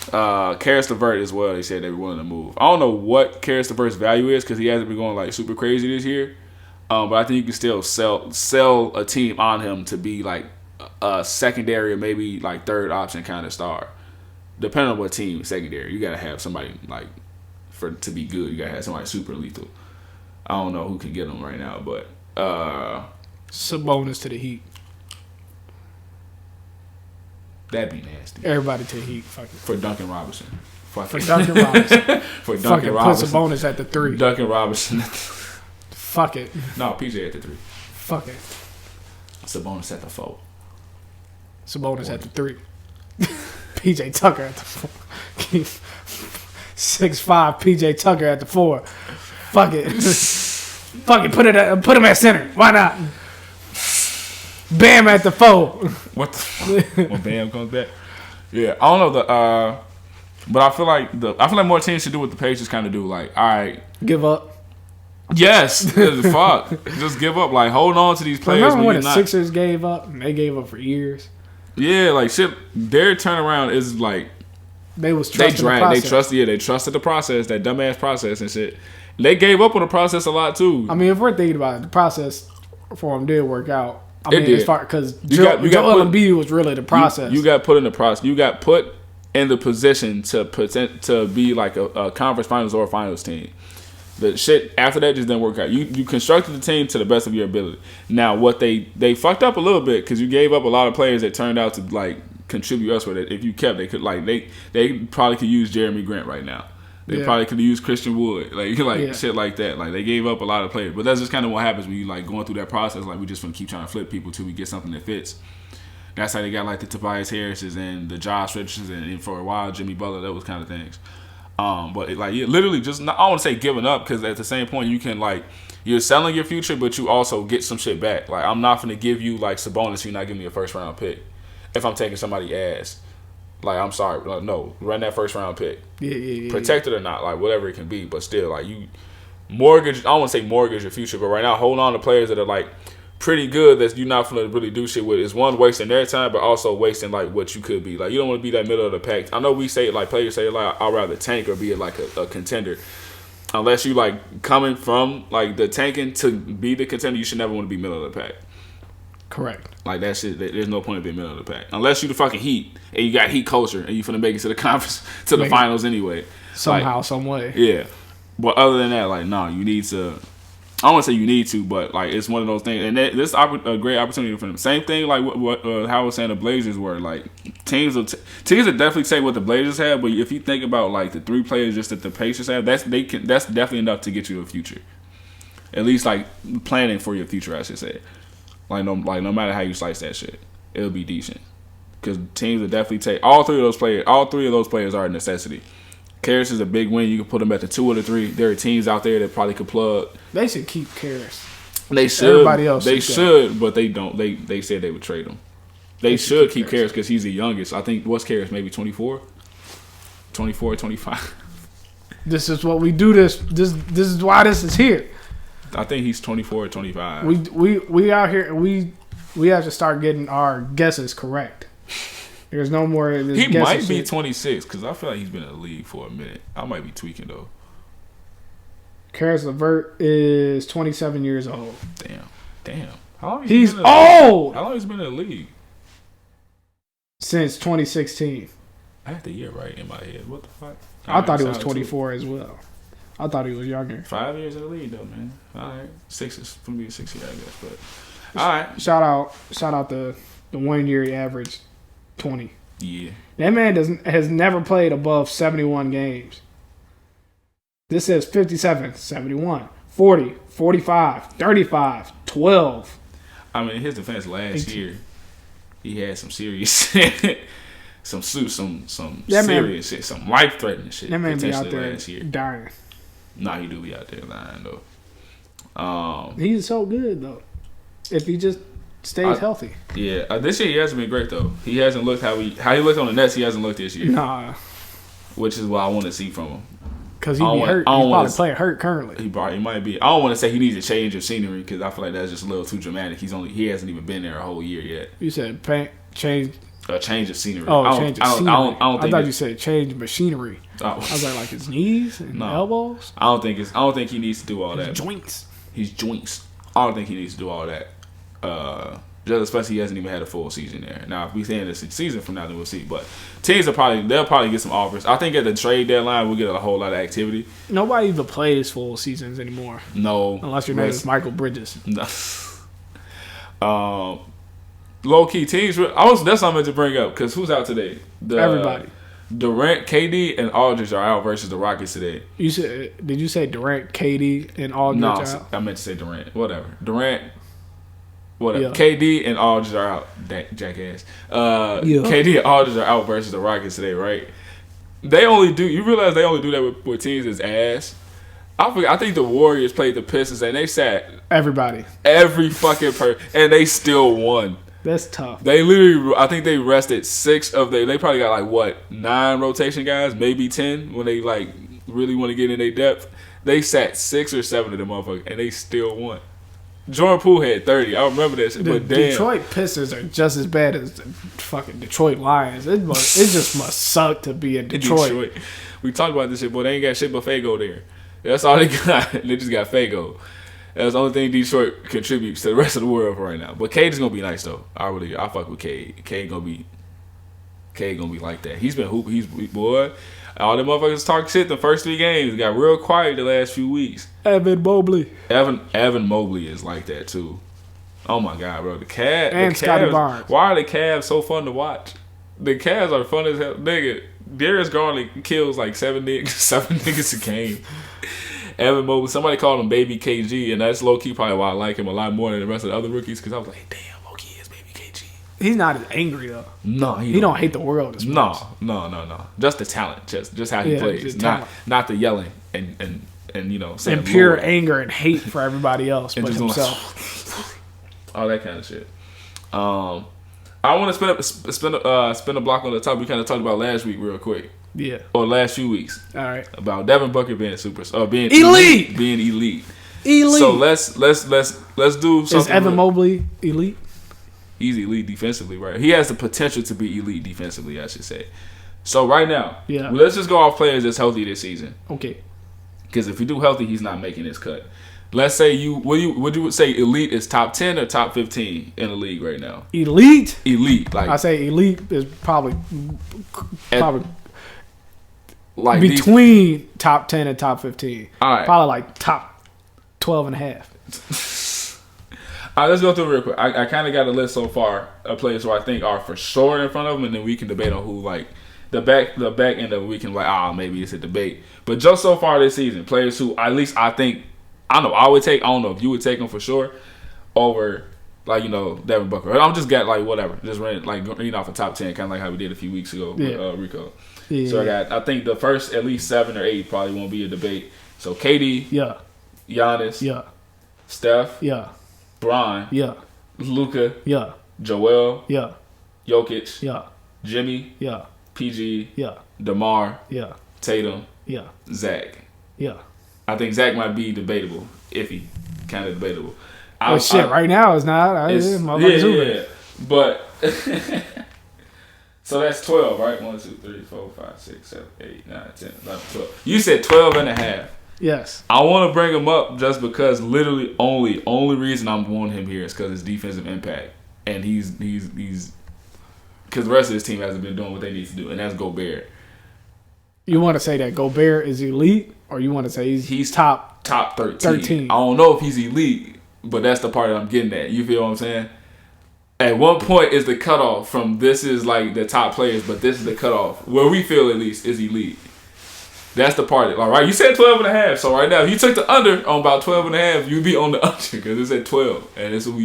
B: Karis LeVert as well. They said they were willing to move. I don't know what Karis LeVert's value is because he hasn't been going like super crazy this year. But I think you can still sell a team on him to be like a secondary or maybe like third option kind of star. Depending on what team secondary, you gotta have somebody like to be good. You gotta have somebody super lethal. I don't know who can get him right now, but.
A: Sabonis to the Heat.
B: That'd be nasty.
A: Everybody to the Heat. Fuck it.
B: For Duncan Robinson.
A: For Duncan Robinson.
B: For Duncan Robinson.
A: Put Sabonis at the 3.
B: Duncan Robinson.
A: Fuck it.
B: No, PJ at the 3.
A: Fuck it.
B: Sabonis at the 4.
A: Sabonis at the 3. PJ Tucker at the 4. 6'5" PJ Tucker at the 4. Fuck it. Fuck it. Put him at center. Why not? Bam at the 4.
B: What when Bam comes back? Yeah, I don't know but I feel like more teams should do what the Pacers kind of do. Like, all right,
A: give up.
B: Yes, fuck, just give up. Like, hold on to these players.
A: Remember when the Sixers gave up? And they gave up for years.
B: Yeah, like shit. Their turnaround is like
A: they trusted the process.
B: They trusted the process, that dumbass process and shit. They gave up on the process a lot too.
A: I mean, if we're thinking about it, the process for them did work out.
B: It did.
A: As far because Joel Embiid was really the process.
B: You got put in the process. You got put in the position to be like a conference finals or a finals team. The shit after that just didn't work out. You constructed the team to the best of your ability. Now what they fucked up a little bit because you gave up a lot of players that turned out to like contribute elsewhere. That if you kept, they could like they probably could use Jeremy Grant right now. They probably could have used Christian Wood, shit like that. Like they gave up a lot of players, but that's just kind of what happens when you like going through that process. Like we just want to keep trying to flip people till we get something that fits. That's how they got like the Tobias Harrises and the Josh Richardsons and for a while Jimmy Butler, those kind of things. But literally just not, I don't want to say giving up because at the same point you can like you're selling your future, but you also get some shit back. Like I'm not gonna give you like Sabonis, you're not giving me a first round pick if I'm taking somebody's ass. Like, I'm sorry. Like, no, run that first round pick.
A: Yeah.
B: Protect it or not, like, whatever it can be. But still, like, you mortgage, I don't want to say mortgage your future, but right now, hold on to players that are, like, pretty good that you're not going to really do shit with. Is one, wasting their time, but also wasting, like, what you could be. Like, you don't want to be that middle of the pack. I know we say, like, players say, like, I'd rather tank or be, like, a contender. Unless you, like, coming from, like, the tanking to be the contender, you should never want to be middle of the pack.
A: Correct.
B: Like that shit, there's no point in being middle of the pack unless you the fucking Heat and you got Heat culture and you finna make it to the conference to the finals anyway.
A: Somehow,
B: like,
A: some way.
B: Yeah, but other than that, like, no, you need to. I don't want to say you need to, but like it's one of those things, and this is a great opportunity for them. Same thing, like what how I was saying the Blazers were like teams will definitely take what the Blazers have, but if you think about like the 3 players just that the Pacers have, that's definitely enough to get you a future. At least like planning for your future, I should say. Like no matter how you slice that shit, it'll be decent. Because teams will definitely take all 3 of those players. All 3 of those players are a necessity. Karis is a big win. You can put them at the 2 or the 3. There are teams out there that probably could plug.
A: They should keep Karis.
B: They should.
A: Everybody else
B: should, but they don't. They said they would trade him. They should keep Karis because he's the youngest. I think what's Karis? Maybe 24, 25.
A: This is what we do. This is why this is here.
B: I think he's 24 or 25.
A: We out here. We have to start getting our guesses correct. There's no more.
B: He might be 26 because I feel like he's been in the league for a minute. I might be tweaking though.
A: Karis LeVert is 27 years old.
B: Damn. How long
A: he's old.
B: How long has he been in the league?
A: Since 2016.
B: I had the year right in my head. What the fuck?
A: I thought he was 24 as well. I thought he was younger.
B: 5 years in the league, though, man. All right. 6 is for me, 6 years, I guess. But all right.
A: Shout out the 1 year he averaged 20.
B: Yeah.
A: That man has never played above 71 games. This says 57, 71, 40, 45, 35, 12.
B: I mean, his defense last year, he had some serious, some serious shit, some life threatening shit.
A: That man be out there
B: last year.
A: dying.
B: Nah, he do be out there lying though.
A: He's so good though. If he just stays healthy.
B: Yeah, this year he hasn't been great though. He hasn't looked how he looked on the Nets. He hasn't looked this year.
A: Nah.
B: Which is what I want to see from him.
A: Because he be hurt. He's probably playing hurt currently.
B: He might be. I don't want to say he needs a change of scenery because I feel like that's just a little too dramatic. He hasn't even been there a whole year yet.
A: You said change.
B: A change of scenery.
A: Oh, change of scenery. I thought
B: you
A: said change machinery.
B: Oh.
A: I was like his knees and elbows.
B: I don't think he needs to do all that.
A: Joints.
B: His joints. I don't think he needs to do all that. Just especially he hasn't even had a full season there. Now, if we stay in this season from now, then we'll see. But teams they'll probably get some offers. I think at the trade deadline we'll get a whole lot of activity.
A: Nobody even plays full seasons anymore.
B: No,
A: unless your name is Michael Bridges.
B: No. Low key teams. That's what I meant to bring up because who's out today?
A: Everybody.
B: Durant, KD, and Aldridge are out versus the Rockets today.
A: Did you say Durant, KD, and Aldridge are out?
B: I meant to say Durant. Whatever. Durant. Whatever.
A: Yeah.
B: KD and Aldridge are out. Jackass. KD and Aldridge are out versus the Rockets today, right? You realize they only do that with teams as ass? I think the Warriors played the Pistons and they sat
A: everybody.
B: Every fucking person. And they still won.
A: That's tough.
B: They literally, I think they rested 6 of they probably got 9 rotation guys, maybe 10 when they really want to get in their depth. They sat 6 or 7 of them motherfuckers and they still won. Jordan Poole had 30. I remember that shit. But damn.
A: Detroit Pistons are just as bad as the fucking Detroit Lions. It just must suck to be in Detroit.
B: We talked about this shit, but they ain't got shit but Fago there. That's all they got. They just got Fago. That's the only thing Detroit contributes to the rest of the world right now. But Cade is gonna be nice though. I fuck with Cade. Cade gonna be like that. He's been hooping. Boy. All them motherfuckers talk shit the first 3 games. Got real quiet the last few weeks.
A: Evan Mobley
B: is like that too. Oh my god, bro. The Cavs
A: and Scotty Barnes.
B: Why are the Cavs so fun to watch? The Cavs are fun as hell. Nigga, Darius Garland kills 7 niggas a game. Evan Mobley, somebody called him Baby KG, and that's low key probably why I like him a lot more than the rest of the other rookies because I was like, damn, low key is Baby KG.
A: He's not as angry though.
B: No,
A: he don't hate the world as much.
B: No. Just the talent, just how he plays, not the yelling and saying
A: pure
B: Lord.
A: anger and hate for everybody else but himself.
B: All that kind of shit. I want to spin a block on the top we kind of talked about last week real quick.
A: Yeah.
B: Or last few weeks.
A: All right.
B: About Devin Booker being being
A: elite.
B: Being elite.
A: Elite.
B: So let's do something.
A: Is Evan Mobley elite?
B: He's elite defensively, right? He has the potential to be elite defensively, I should say. So right now, let's just go off players that's healthy this season.
A: Okay.
B: Because if you do healthy, he's not making his cut. Let's say would you say elite is top 10 or top 15 in the league right now?
A: Elite.
B: Like
A: I say elite is probably
B: like
A: between top 10 and top 15.
B: All right.
A: Probably top 12 and a half.
B: All right, let's go through it real quick. I kind of got a list so far of players who I think are for sure in front of them, and then we can debate on who the back end of it. We can maybe it's a debate. But just so far this season, players who at least I think I would take. I don't know if you would take them for sure over Devin Booker. I'm just got whatever, just reading off the top 10, kind of like how we did a few weeks ago with Rico. Yeah. So I think the first at least 7 or 8 probably won't be a debate. So KD, Giannis, Steph, Bron, Luka, Joel, Jokic, Jimmy, PG, DeMar, Tatum, Zach. I think Zach might be debatable, iffy, kind of debatable.
A: Right now it's not.
B: Yeah. But so that's 12, right? 1, 2, 3, 4, 5, 6, 7, 8, 9, 10, 11, 12. You said 12 and a half.
A: Yes.
B: I want to bring him up just because literally only reason I'm wanting him here is because his defensive impact, and he's because the rest of this team hasn't been doing what they need to do, and that's Gobert.
A: You want to say that Gobert is elite, or you want to say he's top
B: 13. I don't know if he's elite, but that's the part that I'm getting at. You feel what I'm saying? At one point is the cutoff from this is like the top players, but this is the cutoff where we feel at least is elite. That's the part. All right, you said 12.5. So right now, if you took the under on about 12.5, you'd be on the under because it's at 12, and it's what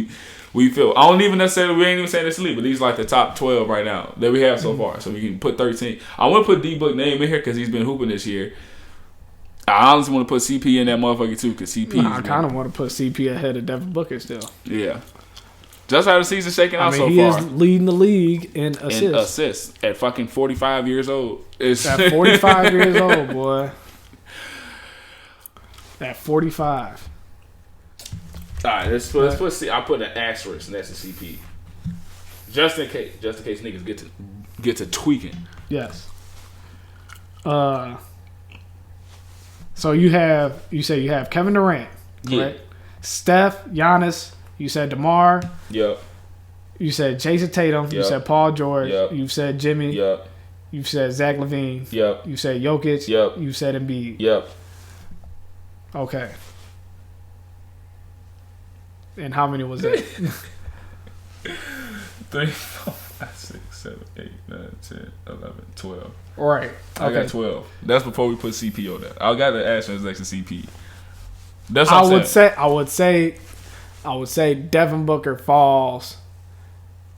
B: we feel. I don't even necessarily. We ain't even saying it's elite, but these like the top 12 right now that we have so far. So we can put 13. I want to put D-Book name in here because he's been hooping this year. I honestly want to put CP in that motherfucker too because CP.
A: I kind of want to put CP ahead of Devin Booker still.
B: Yeah. Just how the season's shaking out so far.
A: He is leading the league in assists.
B: At fucking 45 years old.
A: At 45 years old, boy. At 45.
B: All right, let's put C. I put an asterisk next to CP. Just in case niggas get to tweaking.
A: Yes. So you say you have Kevin Durant, correct?
B: Yeah.
A: Steph, Giannis. You said DeMar.
B: Yep.
A: You said Jason Tatum. Yep. You said Paul George.
B: Yep.
A: You said Jimmy.
B: Yep.
A: You said Zach LaVine.
B: Yep.
A: You said Jokic.
B: Yep.
A: You said Embiid.
B: Yep.
A: Okay. And how many was that?
B: 3, 4, 5, 6, 7, 8, 9, 10, 11, 12.
A: Right. Okay.
B: I got 12. That's before we put CP on that. I got the asterisk next to CP. That's what I'm saying. I would say Devin Booker falls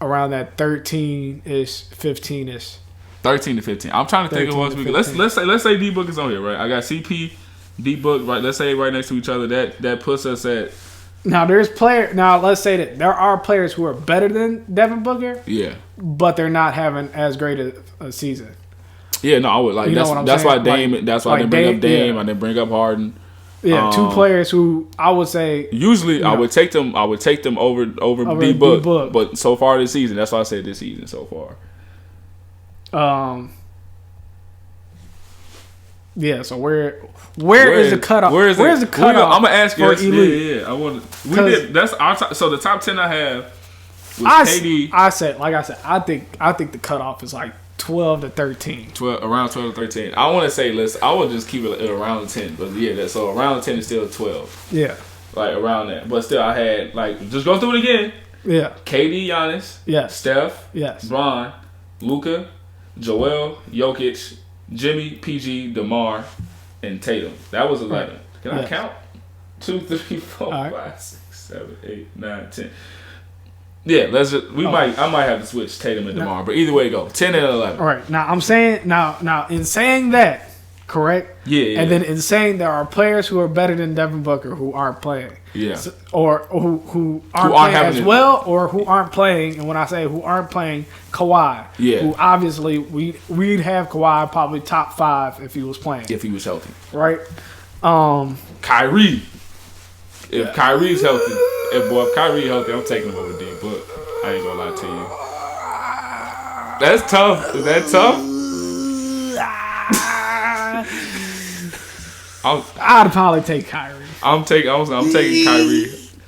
B: around that 13-ish, 15-ish. 13 to 15. I'm trying to think of what we let's say D Book is on here, right? I got CP, D Book, right? Let's say right next to each other. That puts us at.
A: Now let's say that there are players who are better than Devin Booker.
B: Yeah.
A: But they're not having as great a season.
B: Yeah, no, I would like that's why Dame. Like, that's why I didn't bring up Dame. Yeah. I didn't bring up Harden.
A: Yeah, two players who I would say
B: usually I would take them over D Book, but so far this season, that's why I said this season so far.
A: Yeah. So where is the cutoff? Where's the cutoff?
B: I'm gonna ask you.
A: Elite?
B: Yeah. I want. We did. That's our so the top 10 I have was KD.
A: I said, I think the cutoff is like 12 to 13.
B: Around 12 to 13. I want to say I would just keep it around 10. But yeah, so around 10 is still 12.
A: Yeah.
B: Like around that. But still, I had just go through it again.
A: Yeah.
B: KD, Giannis.
A: Yes.
B: Steph.
A: Yes.
B: Bron, Luka, Joel, Jokic, Jimmy, PG, DeMar, and Tatum. That was 11. Right. Can I count? 2, 3, 4, 5, 6, 7, 8, 9, 10. Yeah, I might have to switch Tatum and DeMar, but either way, go 10 and 11.
A: All right. Now I'm saying in saying that, correct?
B: Yeah.
A: And then in saying there are players who are better than Devin Booker who aren't playing.
B: Yeah.
A: So, or who aren't playing as well, or who aren't playing. And when I say who aren't playing, Kawhi.
B: Yeah.
A: Who obviously we'd have Kawhi probably top 5 if he was playing.
B: If he was healthy.
A: Right.
B: Kyrie. If Kyrie's healthy, if Kyrie healthy, I'm taking him over D Book. I ain't gonna lie to you. That's tough. Is that tough?
A: I'd probably take Kyrie.
B: I'm taking Kyrie.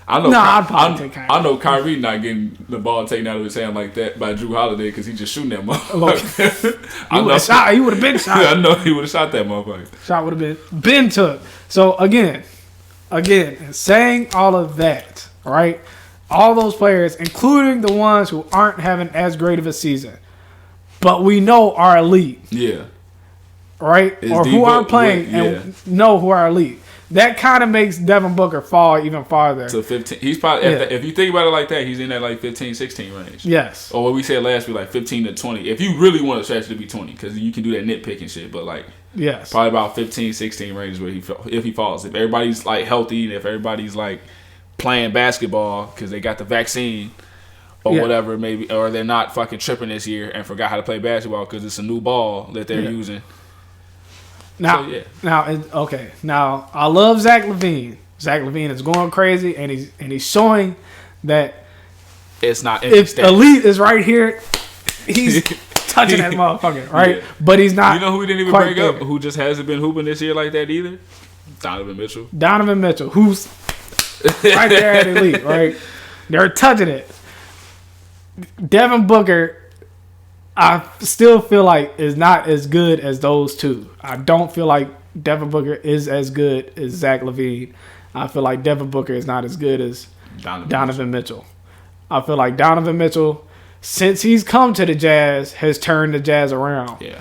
A: I'd probably take Kyrie.
B: I know Kyrie not getting the ball taken out of his hand like that by Drew Holiday because he's just shooting that motherfucker.
A: He would have been shot.
B: I know he would have shot that motherfucker.
A: Shot would have been took. So again, saying all of that, right? All those players, including the ones who aren't having as great of a season, but we know are elite.
B: Yeah.
A: Right? Or who aren't playing and know who are elite. That kind of makes Devin Booker fall even farther.
B: To 15. He's probably, if you think about it like that, he's in that like 15, 16 range.
A: Yes.
B: Or what we said last week, like 15 to 20. If you really want to stretch it to be 20, because you can do that nitpicking shit, but like,
A: yes,
B: probably about 15, 16 range where if he falls. If everybody's like healthy and if everybody's like playing basketball because they got the vaccine or whatever, maybe, or they're not fucking tripping this year and forgot how to play basketball because it's a new ball that they're using.
A: Now, Now, I love Zach LaVine. Zach LaVine is going crazy, and he's showing that
B: it's not.
A: If elite is right here, he's touching that motherfucker, right? Yeah. But he's not.
B: You know who we didn't even bring up? Who just hasn't been hooping this year like that either? Donovan Mitchell.
A: Who's right there at elite, right? They're touching it. Devin Booker I still feel like it's not as good as those two. I don't feel like Devin Booker is as good as Zach LaVine. I feel like Devin Booker is not as good as Donovan Mitchell. I feel like Donovan Mitchell, since he's come to the Jazz, has turned the Jazz around.
B: Yeah.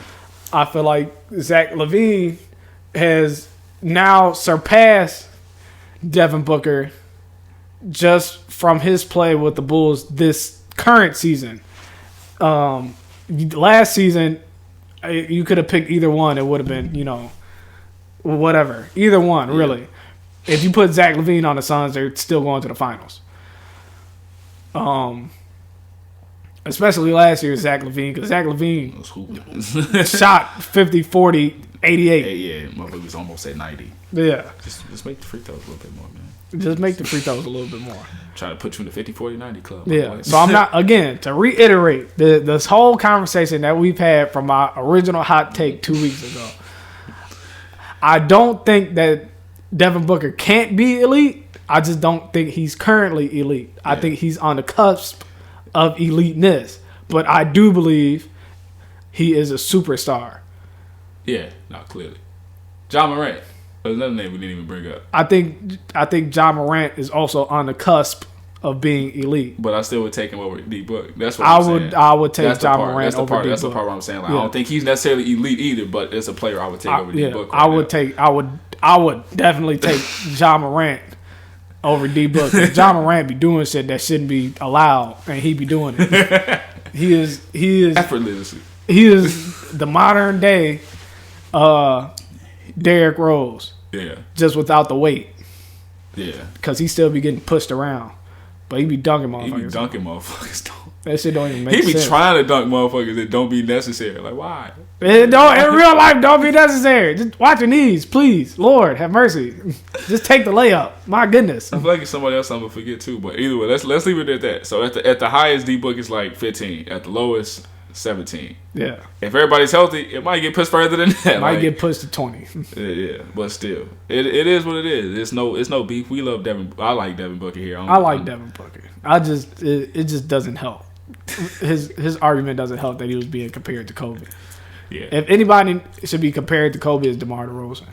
A: I feel like Zach LaVine has now surpassed Devin Booker just from his play with the Bulls this current season. Last season, you could have picked either one. It would have been, whatever. Either one, really. If you put Zach LaVine on the Suns, they're still going to the finals. Especially last year, Zach LaVine, because Zach LaVine shot 50, 40, 88.
B: Yeah, motherfuckers almost at 90.
A: Yeah.
B: Just make the free throws a little bit more, man.
A: Just make the free throws a little bit more.
B: Trying to put you in the 50, 40, 90 club.
A: Yeah. So I'm not, again, to reiterate, this whole conversation that we've had from my original hot take 2 weeks ago, I don't think that Devin Booker can't be elite. I just don't think he's currently elite. I think he's on the cusp of eliteness. But I do believe he is a superstar.
B: Yeah, not clearly. John Morant. There's another name we didn't even bring up.
A: I think John Morant is also on the cusp of being elite.
B: But I still would take him over D Book. That's what
A: I would take John Morant over D Book.
B: That's the part where I'm saying, like, I don't think he's necessarily elite either, but it's a player I would take over D Book.
A: I would definitely take John Morant over D Book. John Morant be doing shit that shouldn't be allowed, and he be doing it. He is
B: effortlessly.
A: He is the modern day Derrick Rose.
B: Yeah. Just
A: without the weight.
B: Yeah.
A: Because he still be getting pushed around. But he be dunking motherfuckers.
B: He be dunking motherfuckers.
A: That shit don't even make sense.
B: He be trying to dunk motherfuckers that don't be necessary. Like, why?
A: In real life, don't be necessary. Just watch your knees, please. Lord, have mercy. Just take the layup. My goodness.
B: I feel like it's somebody else I'm going to forget too. But either way, let's leave it at that. So at the highest, D-Book is like 15. At the lowest, 17.
A: Yeah.
B: If everybody's healthy, it might get pushed further than that.
A: It might get pushed to 20.
B: Yeah, but still, it is what it is. It's no beef. We love Devin. I like Devin Booker here.
A: I like Devin Booker. It just doesn't help. His argument doesn't help that he was being compared to Kobe.
B: Yeah.
A: If anybody should be compared to Kobe, it's DeMar DeRozan.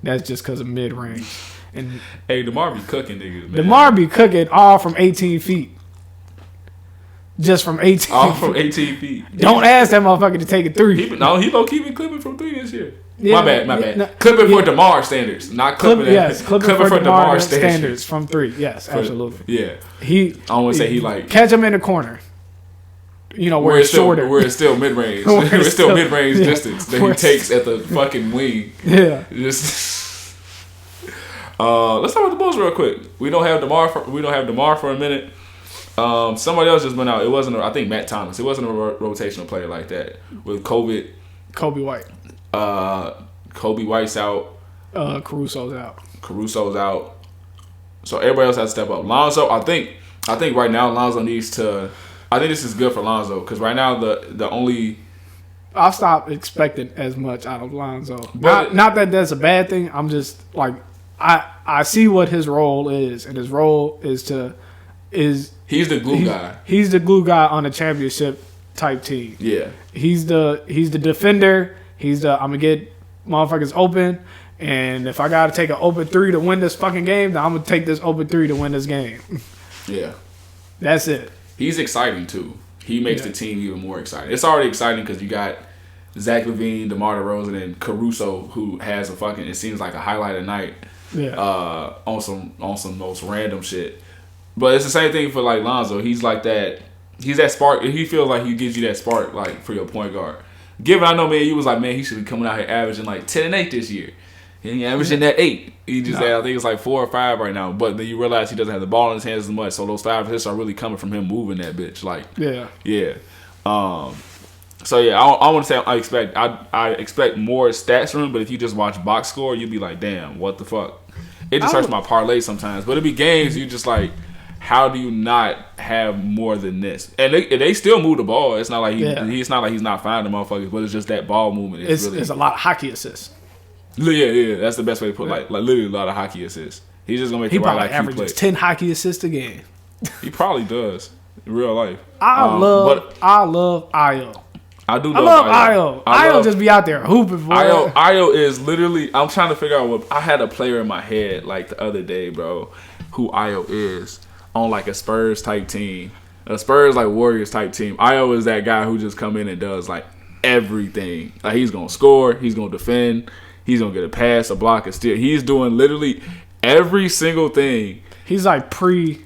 A: That's just because of mid range. And
B: hey, DeMar be cooking niggas. Man.
A: DeMar be cooking all from 18 feet. Just from 18.
B: All from 18 feet.
A: Don't ask that motherfucker to take a three.
B: He low key been clipping from three this year. Yeah, my bad. No, clipping for DeMar standards, not clipping.
A: Clipping for DeMar standards from three. Yes, absolutely.
B: Yeah.
A: I
B: don't want to say he like
A: catch him in the corner. Where it's shorter.
B: Where it's still mid range. It's still mid range distance that he takes at the fucking wing.
A: Yeah.
B: Just let's talk about the Bulls real quick. We don't have DeMar for a minute. Somebody else just went out. It wasn't. I think Matt Thomas. It wasn't a rotational player like that with COVID.
A: Kobe White.
B: Kobe White's out.
A: Caruso's
B: out. So everybody else has to step up. Lonzo, I think right now Lonzo needs to. I think this is good for Lonzo because right now the only.
A: I'll stop expecting as much out of Lonzo. Not that that's a bad thing. I'm just like I see what his role is, and his role is he's the glue guy. He's the glue guy on a championship type team.
B: Yeah.
A: He's the defender. I'm gonna get motherfuckers open, and if I gotta take an open three to win this fucking game, then I'm gonna take this open three to win this game.
B: Yeah.
A: That's it.
B: He's exciting too. He makes the team even more exciting. It's already exciting because you got Zach LaVine, DeMar DeRozan, and Caruso, who has it seems like a highlight of night.
A: Yeah.
B: On some most random shit. But it's the same thing for like Lonzo. He's like that. He's that spark. He feels like he gives you that spark like for your point guard. Given I know, man, you was like, man, he should be coming out here averaging like 10 and 8 this year. He averaging that 8. He just had, I think it's like 4 or 5 right now. But then you realize he doesn't have the ball in his hands as much. So those 5 assists are really coming from him moving that bitch. Like, yeah. So yeah, I want to say I expect more stats from him. But if you just watch box score, you'd be like, damn, what the fuck? It just hurts my parlay sometimes. But it'd be games you just like, how do you not have more than this? And they still move the ball. It's not like it's not like he's not finding motherfuckers, but it's just that ball movement.
A: It's a lot of hockey assists.
B: Yeah. That's the best way to put it. Like literally a lot of hockey assists. He's just gonna make the right like
A: averages 10 hockey assists a game.
B: He probably does in real life.
A: I love Ayo.
B: I do
A: I love Io. Io just be out there hooping, boy.
B: Io is literally. I'm trying to figure out what I had a player in my head like the other day, bro. Who Io is on like a Spurs type team, a Spurs like Warriors type team. Io is that guy who just come in and does like everything. Like he's gonna score, he's gonna defend, he's gonna get a pass, a block, a steal. He's doing literally every single thing.
A: He's like pre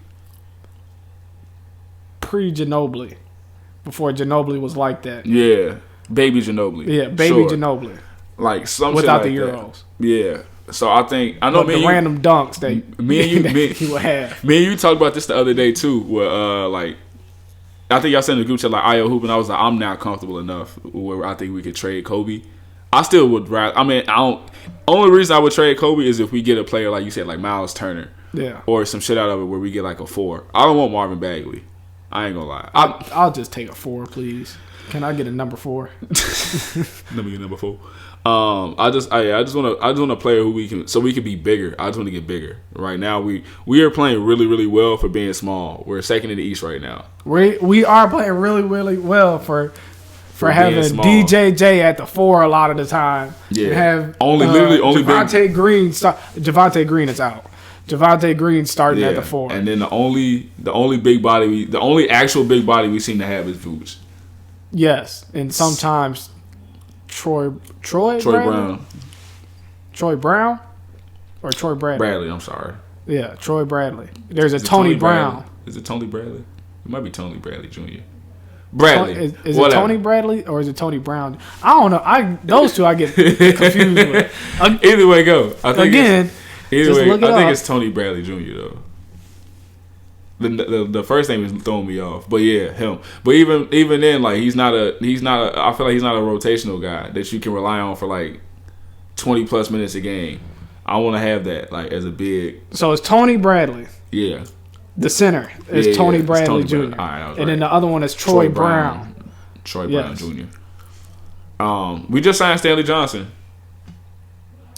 A: Ginobili. Before Ginobili was like that.
B: Yeah. Baby Ginobili.
A: Yeah, baby Ginobili.
B: Like some
A: without
B: shit like
A: the Euros.
B: That. Yeah. So I think I know
A: but the random dunks that he would have.
B: Me and you talked about this the other day too, where like I think y'all sent in the group chat like Io hooping. I was like, I'm not comfortable enough where I think we could trade Kobe. I still would rather. I mean, I don't. Only reason I would trade Kobe is if we get a player like you said, like Miles Turner, or some shit out of it where we get like a 4. I don't want Marvin Bagley. I ain't gonna lie.
A: I'll just take a 4, please. Can I get a number 4?
B: Let me get number 4. I just want a player who we can be bigger. I just want to get bigger. Right now we are playing really, really well for being small. We're second in the East right now.
A: We are playing really, really well for having DJJ at the 4 a lot of the time.
B: Yeah.
A: And have
B: only
A: Javonte Green. Javonte Green is out. Javonte Green starting at the 4.
B: And then the only actual big body we seem to have is Vooch.
A: Yes, and sometimes Troy
B: Brown.
A: Troy Brown or Troy Bradley?
B: Bradley, I'm sorry.
A: Yeah, Troy Bradley. There's a Tony Brown.
B: Bradley? Is it Tony Bradley? It might be Tony Bradley Jr. Bradley.
A: Is it Tony Bradley or is it Tony Brown? I don't know. Those two I get confused with.
B: Either way go. I think
A: I
B: it's Tony Bradley Jr. though. The first name is throwing me off, but yeah, him. But even then, like he's not a. I feel like he's not a rotational guy that you can rely on for like 20 plus minutes a game. I want to have that like as a big.
A: So it's Tony Bradley.
B: Yeah.
A: The center is Tony Bradley Jr.
B: All right,
A: and then the other one is Troy Brown.
B: Troy Brown Jr. We just signed Stanley Johnson.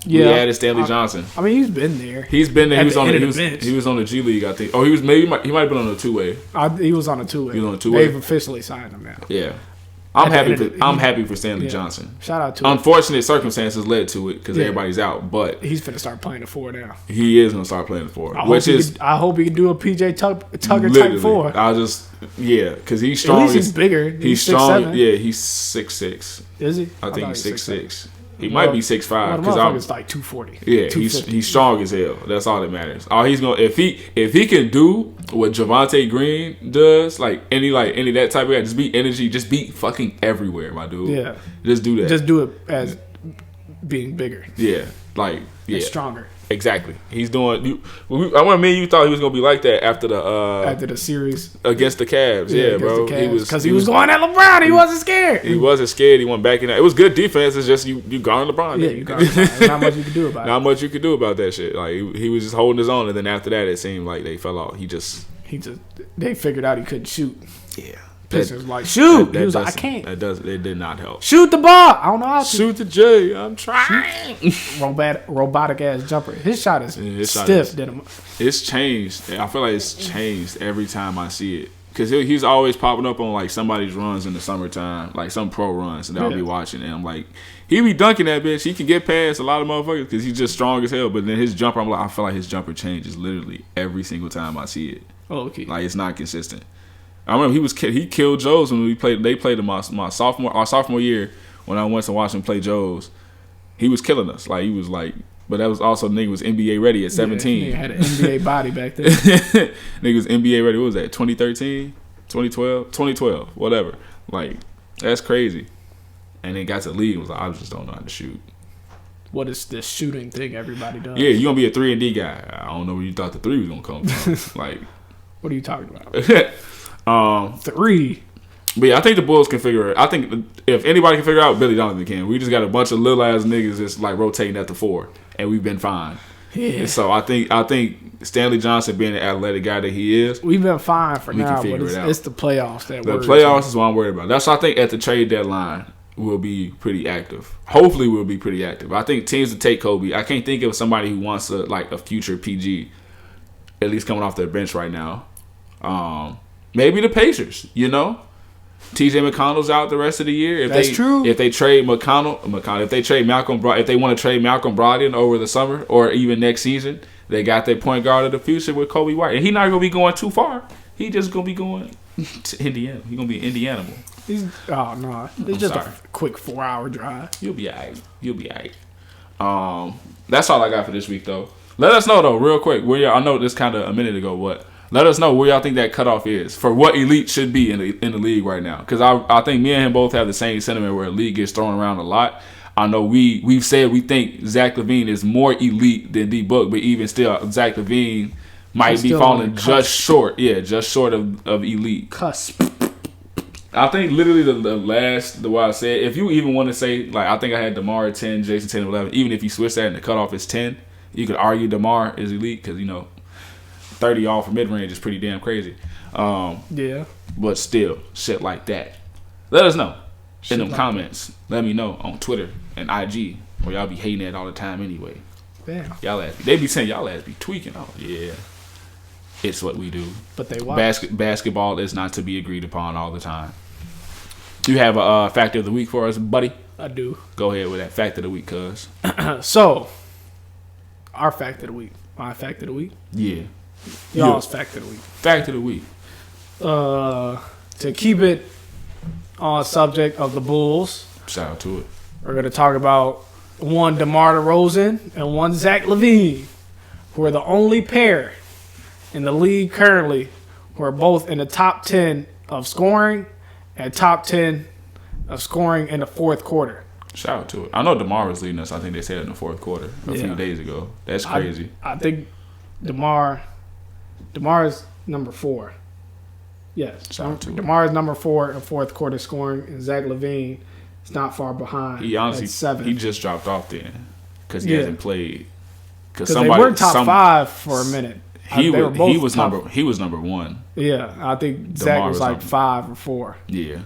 A: Yeah,
B: we added Stanley Johnson.
A: I mean, he's been there.
B: He was on the G League, I think. Oh, he might have been on the 2-way.
A: He was on a 2-way.
B: He was on a 2-way.
A: They've officially signed him now.
B: Yeah. I'm happy for Stanley Johnson.
A: Shout out to him.
B: Unfortunate circumstances led to it because everybody's out, but
A: he's finna start playing the 4 now.
B: He is gonna start playing the 4,
A: I hope he can do a PJ Tucker type 4.
B: Because he's strong.
A: At least he's bigger.
B: He's strong. 6'7". Yeah, he's 6'6".
A: Is he?
B: I think he's 6'6". He might be 6'5".
A: Because it's like 240.
B: Yeah, he's strong as hell. That's all that matters. All he's gonna if he can do what Javonte Green does, like any of that type of guy, just beat energy, just beat fucking everywhere, my dude.
A: Yeah,
B: just do that.
A: Just do it as being bigger.
B: Yeah,
A: and stronger.
B: Exactly. He's doing. I want me. You thought he was gonna be like that after the
A: series
B: against the Cavs. Yeah, bro.
A: He was going at LeBron. He wasn't scared.
B: He wasn't scared. He went back in. It was good defense. It's just you guarding LeBron.
A: Yeah, you guarding LeBron. There's not much you could do about it.
B: Not much you could do about that shit. Like he was just holding his own, and then after that, it seemed like they fell off.
A: They figured out he couldn't shoot.
B: Yeah.
A: Pistons was like, shoot. He was like, I can't.
B: It did not help.
A: Shoot the ball. I don't know how to.
B: Shoot the J. I'm trying.
A: Robotic ass jumper. His shot is stiff.
B: It's changed. I feel like it's changed every time I see it. Because he's always popping up on like somebody's runs in the summertime, like some pro runs that I'll be watching. And I'm like, he be dunking that bitch. He can get past a lot of motherfuckers because he's just strong as hell. But then his jumper, I feel like his jumper changes literally every single time I see it.
A: Oh, okay.
B: Like it's not consistent. I remember he killed Joe's when they played our sophomore year when I went to watch him play Joe's. He was killing us. Like he was like, but that was also nigga was NBA ready at 17.
A: Yeah, had an NBA body back then.
B: Nigga was NBA ready. What was that? 2013, 2012, whatever. Like that's crazy. And then got to the league and was like, I just don't know how to shoot.
A: What is this shooting thing everybody does?
B: Yeah, you gonna be a 3-and-D guy. I don't know where you thought the 3 was gonna come from. Like,
A: what are you talking about? 3.
B: But yeah, I think the Bulls can figure it. I think if anybody can figure it out, Billy Donovan can. We just got a bunch of little ass niggas that's like rotating at the 4, and we've been fine.
A: Yeah.
B: And so I think Stanley Johnson being the athletic guy that he is,
A: we've been fine for now. But it's the playoffs
B: the playoffs is what I'm worried about. That's why I think at the trade deadline we'll be pretty active. Hopefully we'll be pretty active. I think teams will take Kobe. I can't think of somebody who wants a future PG, at least coming off their bench right now. Maybe the Pacers, you know? TJ McConnell's out the rest of the year.
A: That's true.
B: If they trade McConnell, if they trade Malcolm, if they want to trade Malcolm Brogdon over the summer or even next season, they got their point guard of the future with Kobe White, and he's not gonna be going too far. He just gonna be going to Indiana. He's gonna be an Indianimal.
A: It's just a quick 4-hour drive.
B: You'll be alright. That's all I got for this week, though. Let us know, though, real quick. I know this kind of a minute ago. Let us know where y'all think that cutoff is for what elite should be in the league right now. Because I think me and him both have the same sentiment where elite gets thrown around a lot. I know we've said we think Zach LaVine is more elite than D Book, but even still, Zach LaVine might be falling just short. Yeah, just short of elite.
A: Cusp.
B: I think literally the way I said, if you even want to say, like, I think I had DeMar at 10, Jason 10, 11. Even if you switch that and the cutoff is 10, you could argue DeMar is elite because, 30 off for mid-range is pretty damn crazy.
A: Yeah.
B: But still, shit like that. Let us know in them comments. Let me know on Twitter and IG where y'all be hating that all the time anyway.
A: Damn.
B: They be saying y'all ass be tweaking. Oh, yeah. It's what we do.
A: But they watch.
B: Basketball is not to be agreed upon all the time. You have a fact of the week for us, buddy?
A: I do.
B: Go ahead with that fact of the week, cuz.
A: So, our fact of the week. My fact of the week?
B: Yeah.
A: Y'all's fact of the week.
B: Fact of the week.
A: To keep it on subject of the Bulls.
B: Shout out to it.
A: We're going to talk about one DeMar DeRozan and one Zach LaVine, who are the only pair in the league currently who are both in the top 10 of scoring and top 10 of scoring in the fourth quarter.
B: Shout out to it. I know DeMar was leading us. I think they said it in the fourth quarter a few days ago. That's crazy.
A: I think DeMar is number 4. Yes.
B: Shout out to
A: DeMar is number 4 in fourth quarter scoring, and Zach LaVine is not far behind.
B: He honestly,
A: at 7.
B: He just dropped off then because he hasn't played.
A: Because they were top 5 for a minute.
B: He was number 1.
A: Yeah, I think Zach was like 5 or 4.
B: Yeah,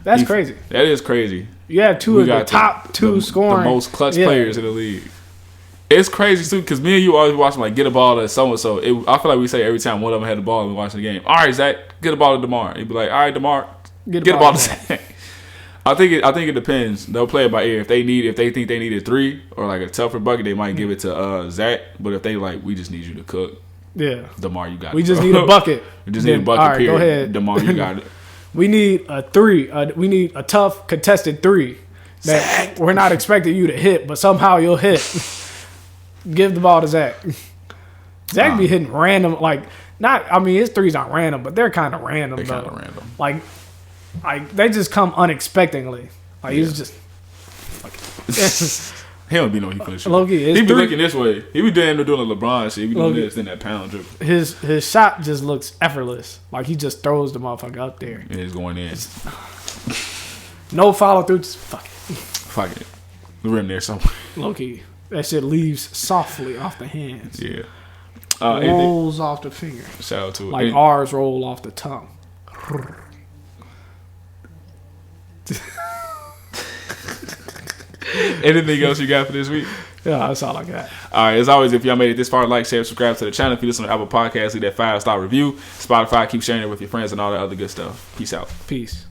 A: that's crazy.
B: That is crazy.
A: You have two of the top 2 scoring,
B: the most clutch players in the league. It's crazy too because me and you always watch them like get a ball to so and so. I feel like we say every time one of them had the ball and we watching the game. All right, Zach, get a ball to DeMar. He'd be like, all right, DeMar, get a ball to Zach. I think it depends. They'll play it by ear. If they think they need a 3 or like a tougher bucket, they might give it to Zach. But if they like, we just need you to cook.
A: Yeah,
B: DeMar, you got it.
A: We just need a bucket.
B: We just need a bucket.
A: All right,
B: period.
A: go ahead.
B: DeMar, you got it.
A: We need a 3. We need a tough contested 3 that we're not expecting you to hit, but somehow you'll hit. Give the ball to Zach. Zach be hitting random, his threes aren't random, but they're kind of random. They're kind of random. Like they just come unexpectedly. He's just.
B: He don't be know he push.
A: He be
B: looking this way. He be doing a LeBron shit. He be doing this in that pound dribble.
A: His shot just looks effortless. Like he just throws the motherfucker up there.
B: And it's going in.
A: No follow through. Just fuck it.
B: Fuck it. The rim there somewhere.
A: Low-key. That shit leaves softly off the hands.
B: Yeah.
A: Rolls off the finger.
B: Shout out to it.
A: Like R's roll off the tongue.
B: Anything else you got for this week?
A: Yeah, that's all I got.
B: All right, as always, if y'all made it this far, like, share, subscribe to the channel. If you listen to Apple Podcasts, leave that 5-star review. Spotify, keep sharing it with your friends and all that other good stuff. Peace out.
A: Peace.